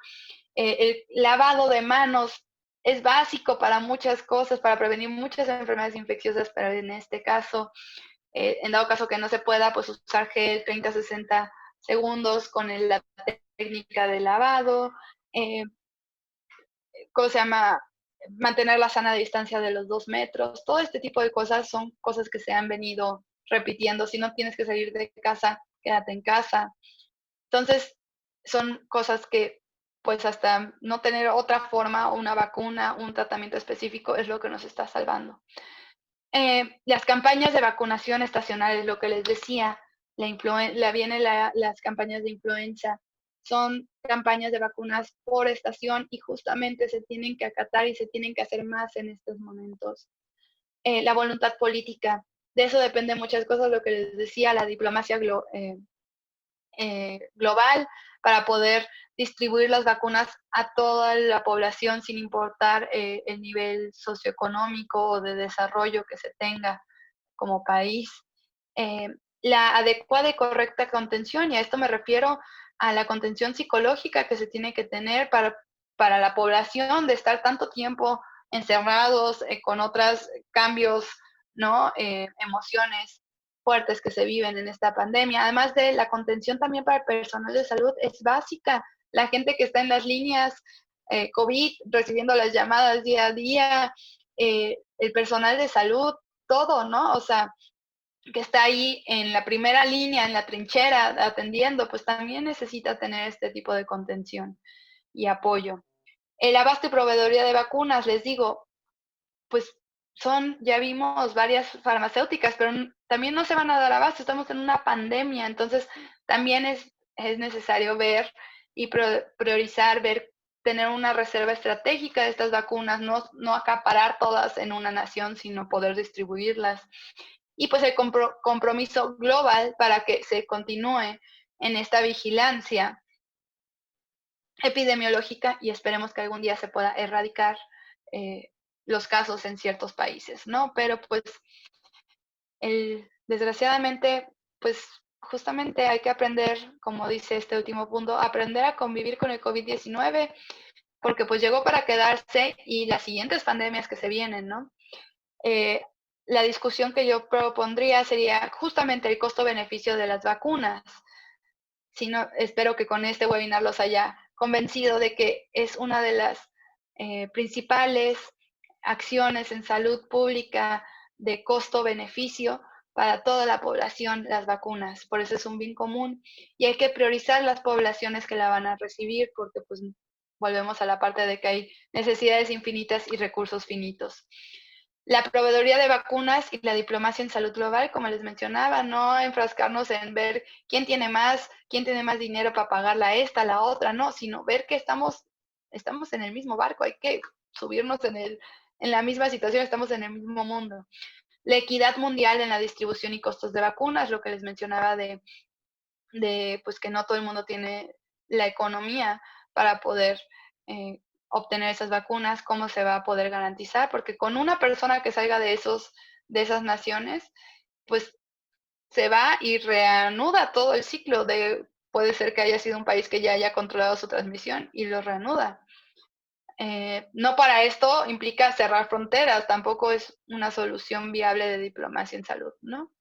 el lavado de manos es básico para muchas cosas, para prevenir muchas enfermedades infecciosas, pero en este caso, en dado caso que no se pueda, pues usar gel 30-60 segundos con la técnica de lavado, ¿cómo se llama? Mantener la sana distancia de los 2 metros, todo este tipo de cosas son cosas que se han venido repitiendo. Si no tienes que salir de casa, quédate en casa. Entonces, son cosas que, pues hasta no tener otra forma, una vacuna, un tratamiento específico, es lo que nos está salvando. Las campañas de vacunación estacionales, lo que les decía, vienen las campañas de influenza, son campañas de vacunas por estación y justamente se tienen que acatar y se tienen que hacer más en estos momentos. La voluntad política, de eso depende muchas cosas, lo que les decía, la diplomacia global para poder distribuir las vacunas a toda la población sin importar el nivel socioeconómico o de desarrollo que se tenga como país. eh, la adecuada y correcta contención, y a esto me refiero a la contención psicológica que se tiene que tener para la población de estar tanto tiempo encerrados con otros cambios, ¿no? Emociones fuertes que se viven en esta pandemia. Además de la contención también para el personal de salud es básica. La gente que está en las líneas COVID, recibiendo las llamadas día a día, el personal de salud, todo, ¿no? O sea, que está ahí en la primera línea, en la trinchera, atendiendo, pues también necesita tener este tipo de contención y apoyo. El abasto y proveeduría de vacunas, les digo, pues ya vimos varias farmacéuticas, pero también no se van a dar abasto, estamos en una pandemia, entonces también es necesario ver y priorizar, tener una reserva estratégica de estas vacunas, no acaparar todas en una nación, sino poder distribuirlas. Y pues el compromiso global para que se continúe en esta vigilancia epidemiológica y esperemos que algún día se pueda erradicar los casos en ciertos países, ¿no? Pero pues desgraciadamente, pues justamente hay que aprender, como dice este último punto, aprender a convivir con el COVID-19, porque pues llegó para quedarse y las siguientes pandemias que se vienen, ¿no? Eh, la discusión que yo propondría sería justamente el costo-beneficio de las vacunas. Si no, espero que con este webinar los haya convencido de que es una de las principales acciones en salud pública de costo-beneficio para toda la población las vacunas. Por eso es un bien común y hay que priorizar las poblaciones que la van a recibir porque pues volvemos a la parte de que hay necesidades infinitas y recursos finitos. La proveeduría de vacunas y la diplomacia en salud global, como les mencionaba, no enfrascarnos en ver quién tiene más dinero para pagarla a esta, la otra, no, sino ver que estamos en el mismo barco, hay que subirnos en la misma situación, estamos en el mismo mundo. La equidad mundial en la distribución y costos de vacunas, lo que les mencionaba de pues que no todo el mundo tiene la economía para poder obtener esas vacunas, cómo se va a poder garantizar, porque con una persona que salga de esas naciones, pues se va y reanuda todo el ciclo puede ser que haya sido un país que ya haya controlado su transmisión y lo reanuda. No para esto implica cerrar fronteras, tampoco es una solución viable de diplomacia en salud, ¿no?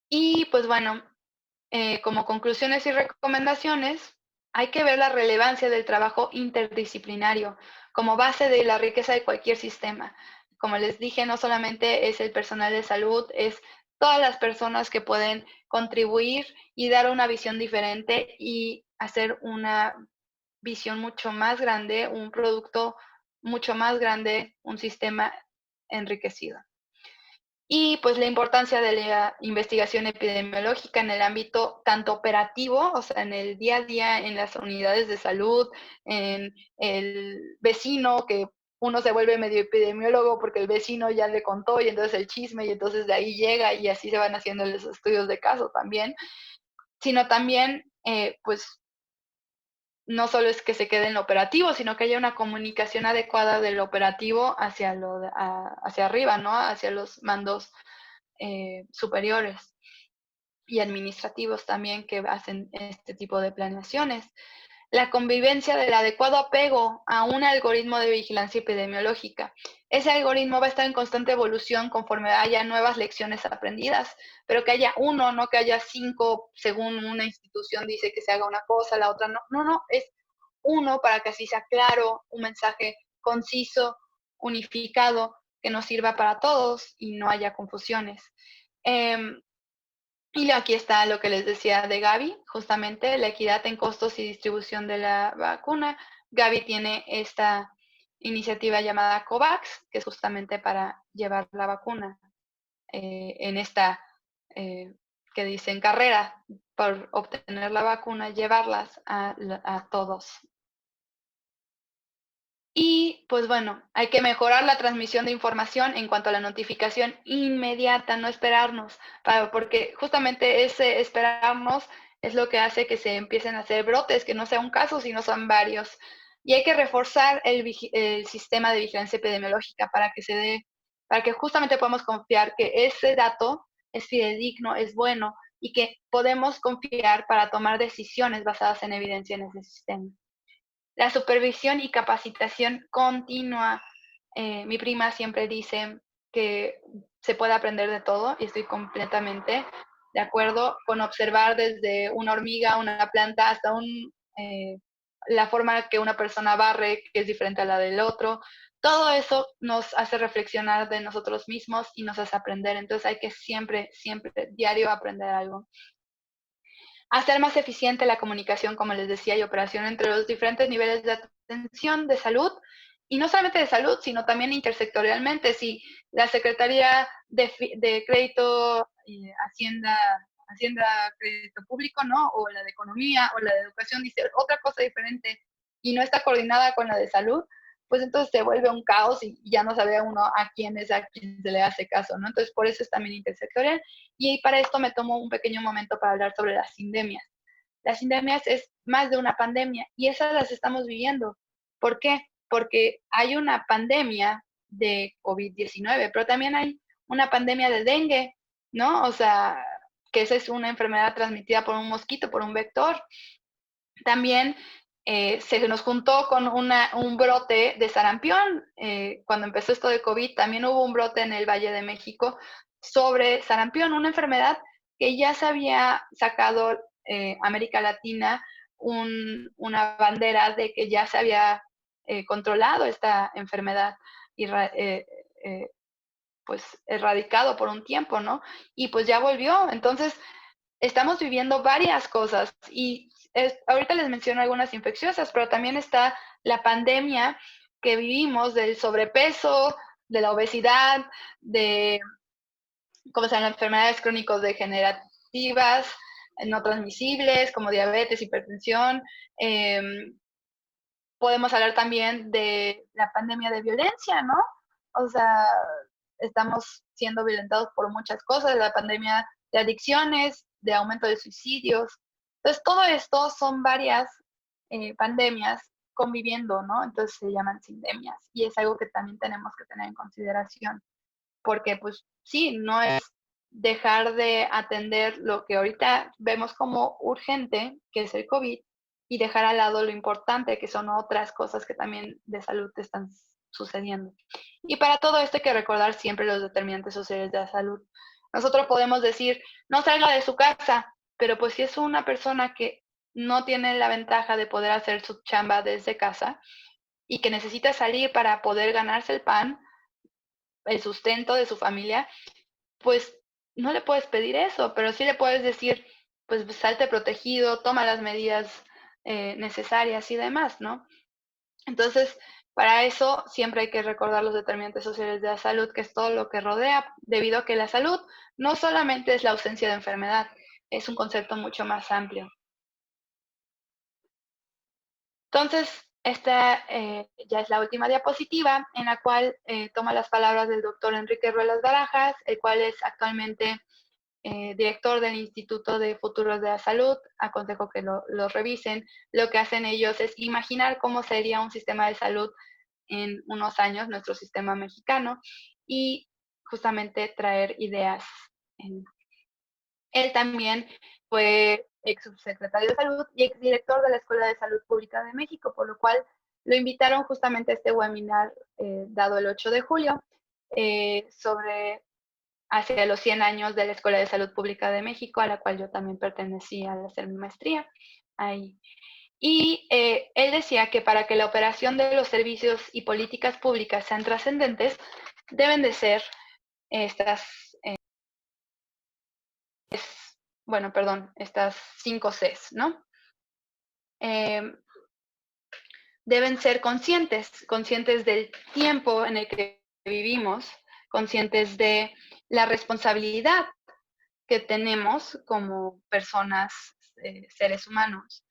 Y pues bueno, como conclusiones y recomendaciones, hay que ver la relevancia del trabajo interdisciplinario como base de la riqueza de cualquier sistema. Como les dije, no solamente es el personal de salud, es todas las personas que pueden contribuir y dar una visión diferente y hacer una visión mucho más grande, un producto mucho más grande, un sistema enriquecido. Y pues la importancia de la investigación epidemiológica en el ámbito tanto operativo, o sea, en el día a día, en las unidades de salud, en el vecino, que uno se vuelve medio epidemiólogo porque el vecino ya le contó y entonces el chisme y entonces de ahí llega y así se van haciendo los estudios de caso también, sino también pues no solo es que se quede en lo operativo, sino que haya una comunicación adecuada del operativo hacia arriba, ¿no? Hacia los mandos superiores y administrativos también que hacen este tipo de planeaciones. La convivencia del adecuado apego a un algoritmo de vigilancia epidemiológica. Ese algoritmo va a estar en constante evolución conforme haya nuevas lecciones aprendidas, pero que haya uno, no que haya 5 según una institución dice que se haga una cosa, la otra no. No, es uno para que así sea claro, un mensaje conciso, unificado, que nos sirva para todos y no haya confusiones. Y aquí está lo que les decía de Gavi, justamente la equidad en costos y distribución de la vacuna. Gavi tiene esta iniciativa llamada COVAX, que es justamente para llevar la vacuna en esta, que dicen carrera por obtener la vacuna, llevarlas a todos. Y pues bueno, hay que mejorar la transmisión de información en cuanto a la notificación inmediata, no esperarnos, porque justamente ese esperarnos es lo que hace que se empiecen a hacer brotes, que no sea un caso, sino son varios. Y hay que reforzar el sistema de vigilancia epidemiológica para que se dé para que justamente podamos confiar que ese dato es fidedigno, es bueno y que podemos confiar para tomar decisiones basadas en evidencia en ese sistema. La supervisión y capacitación continua. Mi prima siempre dice que se puede aprender de todo y estoy completamente de acuerdo con observar desde una hormiga, una planta, hasta la forma que una persona barre, que es diferente a la del otro. Todo eso nos hace reflexionar de nosotros mismos y nos hace aprender. Entonces hay que siempre, siempre, diario aprender algo. Hacer más eficiente la comunicación, como les decía, y operación entre los diferentes niveles de atención de salud, y no solamente de salud, sino también intersectorialmente. Si la Secretaría de Crédito, Hacienda, Crédito Público, ¿no? O la de Economía o la de Educación dice otra cosa diferente y no está coordinada con la de salud, pues entonces se vuelve un caos y ya no sabe uno a quién se le hace caso, ¿no? Entonces por eso es también intersectorial. Y para esto me tomo un pequeño momento para hablar sobre las sindemias. Las sindemias es más de una pandemia y esas las estamos viviendo. ¿Por qué? Porque hay una pandemia de COVID-19, pero también hay una pandemia de dengue, ¿no? O sea, que esa es una enfermedad transmitida por un mosquito, por un vector. También se nos juntó con un brote de sarampión. Cuando empezó esto de COVID, también hubo un brote en el Valle de México sobre sarampión, una enfermedad que ya se había sacado América Latina una bandera de que ya se había controlado esta enfermedad y pues erradicado por un tiempo, ¿no? Y pues ya volvió. Entonces, estamos viviendo varias cosas y ahorita les menciono algunas infecciosas, pero también está la pandemia que vivimos del sobrepeso, de la obesidad, de, ¿cómo se llaman? Enfermedades crónico-degenerativas, no transmisibles, como diabetes, hipertensión. Podemos hablar también de la pandemia de violencia, ¿no? O sea, estamos siendo violentados por muchas cosas, la pandemia de adicciones, de aumento de suicidios. Entonces, todo esto son varias pandemias conviviendo, ¿no? Entonces se llaman sindemias y es algo que también tenemos que tener en consideración, porque pues sí, no es dejar de atender lo que ahorita vemos como urgente, que es el COVID, y dejar al lado lo importante, que son otras cosas que también de salud están sucediendo. Y para todo esto hay que recordar siempre los determinantes sociales de la salud. Nosotros podemos decir, no salga de su casa, pero pues si es una persona que no tiene la ventaja de poder hacer su chamba desde casa y que necesita salir para poder ganarse el pan, el sustento de su familia, pues no le puedes pedir eso, pero sí le puedes decir, pues salte protegido, toma las medidas necesarias y demás, ¿no? Entonces, para eso siempre hay que recordar los determinantes sociales de la salud, que es todo lo que rodea, debido a que la salud no solamente es la ausencia de enfermedad, es un concepto mucho más amplio. Entonces, esta ya es la última diapositiva en la cual toma las palabras del doctor Enrique Ruelas Barajas, el cual es actualmente director del Instituto de Futuros de la Salud. Aconsejo que lo revisen. Lo que hacen ellos es imaginar cómo sería un sistema de salud en unos años, nuestro sistema mexicano, y justamente traer ideas. Él también fue ex subsecretario de Salud y exdirector de la Escuela de Salud Pública de México, por lo cual lo invitaron justamente a este webinar dado el 8 de julio sobre hacia los 100 años de la Escuela de Salud Pública de México, a la cual yo también pertenecí al hacer mi maestría ahí. Y él decía que para que la operación de los servicios y políticas públicas sean trascendentes, deben de ser estas, estas 5 Cs, ¿no? Deben ser conscientes del tiempo en el que vivimos, conscientes de la responsabilidad que tenemos como personas, seres humanos,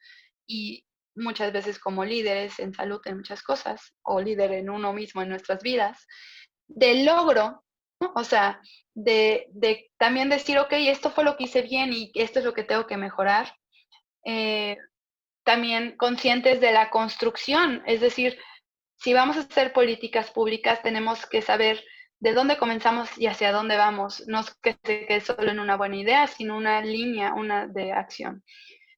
y muchas veces como líderes en salud en muchas cosas, o líder en uno mismo en nuestras vidas, del logro, ¿no? O sea, de también decir, ok, esto fue lo que hice bien y esto es lo que tengo que mejorar. También conscientes de la construcción, es decir, si vamos a hacer políticas públicas, tenemos que saber de dónde comenzamos y hacia dónde vamos, no es que se quede solo en una buena idea, sino una línea, una de acción.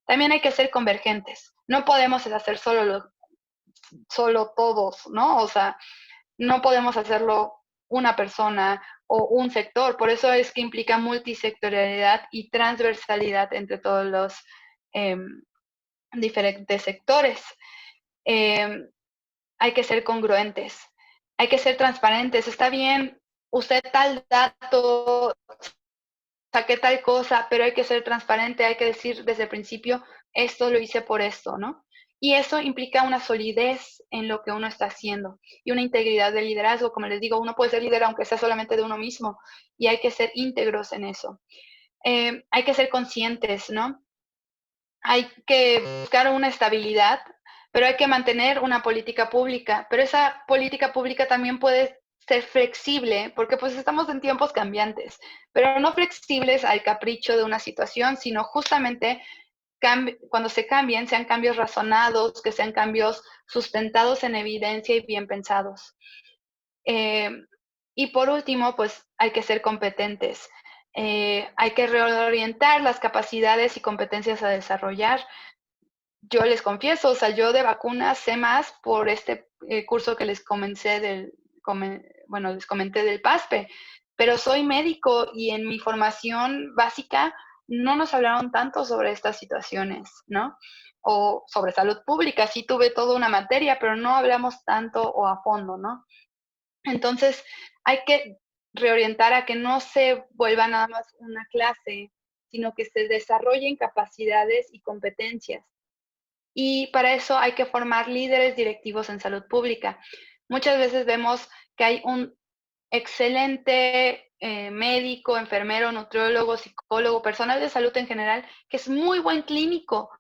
También hay que ser convergentes, no podemos hacer solo todos, ¿no? O sea, no podemos hacerlo una persona o un sector, por eso es que implica multisectorialidad y transversalidad entre todos los diferentes sectores. Hay que ser congruentes, hay que ser transparentes. Está bien, usted tal dato, saqué tal cosa, pero hay que ser transparente, hay que decir desde el principio, esto lo hice por esto, ¿no? Y eso implica una solidez en lo que uno está haciendo y una integridad de liderazgo. Como les digo, uno puede ser líder aunque sea solamente de uno mismo y hay que ser íntegros en eso. Hay que ser conscientes, ¿no? Hay que buscar una estabilidad, pero hay que mantener una política pública. Pero esa política pública también puede ser flexible, porque pues estamos en tiempos cambiantes, pero no flexibles al capricho de una situación, sino justamente cuando se cambien, sean cambios razonados, que sean cambios sustentados en evidencia y bien pensados. Y por último, pues hay que ser competentes. Hay que reorientar las capacidades y competencias a desarrollar. Yo les confieso, o sea, yo de vacunas sé más por este curso que les les comenté del PASPE, pero soy médico y en mi formación básica no nos hablaron tanto sobre estas situaciones, ¿no? O sobre salud pública, sí tuve toda una materia, pero no hablamos tanto o a fondo, ¿no? Entonces, hay que reorientar a que no se vuelva nada más una clase, sino que se desarrollen capacidades y competencias. Y para eso hay que formar líderes directivos en salud pública. Muchas veces vemos que hay un excelente médico, enfermero, nutriólogo, psicólogo, personal de salud en general, que es muy buen clínico,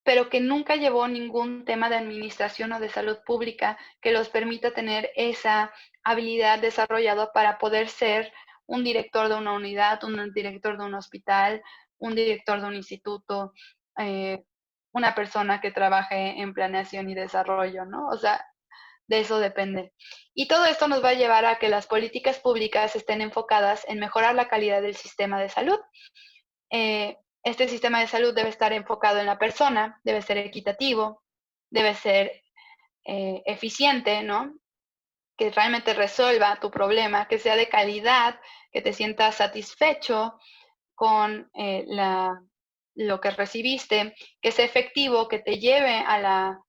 pero que nunca llevó ningún tema de administración o de salud pública que los permita tener esa habilidad desarrollada para poder ser un director de una unidad, un director de un hospital, un director de un instituto, una persona que trabaje en planeación y desarrollo, ¿no? O sea, de eso depende. Y todo esto nos va a llevar a que las políticas públicas estén enfocadas en mejorar la calidad del sistema de salud. Este sistema de salud debe estar enfocado en la persona, debe ser equitativo, debe ser eficiente, ¿no? Que realmente resuelva tu problema, que sea de calidad, que te sientas satisfecho con lo que recibiste, que sea efectivo, que te lleve a la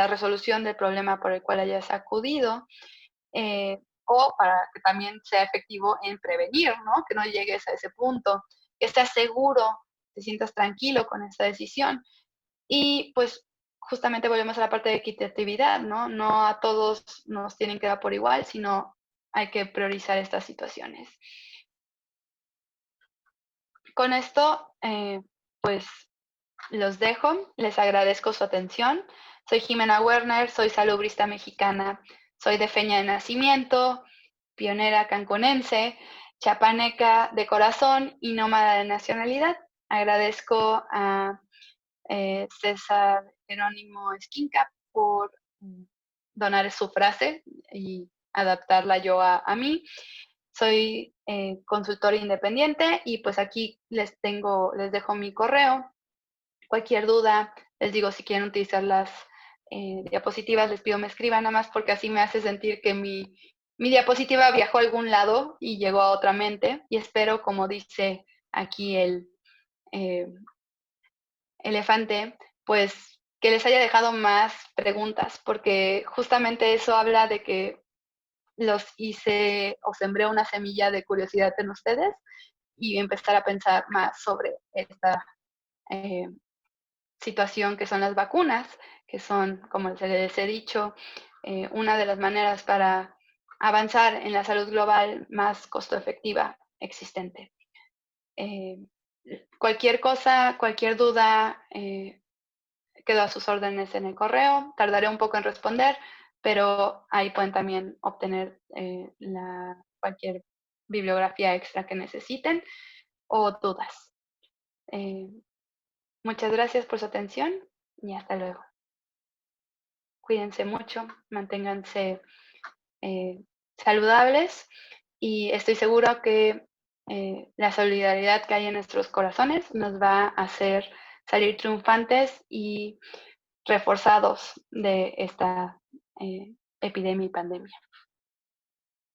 resolución del problema por el cual hayas acudido, o para que también sea efectivo en prevenir, ¿no? Que no llegues a ese punto, que estés seguro, te sientas tranquilo con esta decisión. Y pues justamente volvemos a la parte de equitatividad, ¿no? No a todos nos tienen que dar por igual, sino hay que priorizar estas situaciones. Con esto, pues los dejo, les agradezco su atención. Soy Jimena Werner, soy salubrista mexicana, soy de Feña de nacimiento, pionera cancunense, chapaneca de corazón y nómada de nacionalidad. Agradezco a César Jerónimo Esquinca por donar su frase y adaptarla yo a mí. Soy consultora independiente y pues aquí les dejo mi correo. Cualquier duda, les digo, si quieren utilizar las diapositivas, les pido me escriban nada más porque así me hace sentir que mi diapositiva viajó a algún lado y llegó a otra mente y espero, como dice aquí el eh, elefante, pues que les haya dejado más preguntas, porque justamente eso habla de que los hice o sembré una semilla de curiosidad en ustedes y empezar a pensar más sobre esta eh, situación que son las vacunas, que son, como les he dicho, una de las maneras para avanzar en la salud global más costo efectiva existente. Eh, cualquier cosa, cualquier duda, quedo a sus órdenes en el correo. Tardaré un poco en responder, pero ahí pueden también obtener cualquier bibliografía extra que necesiten o dudas. Muchas gracias por su atención y hasta luego. Cuídense mucho, manténganse saludables y estoy seguro que la solidaridad que hay en nuestros corazones nos va a hacer salir triunfantes y reforzados de esta epidemia y pandemia.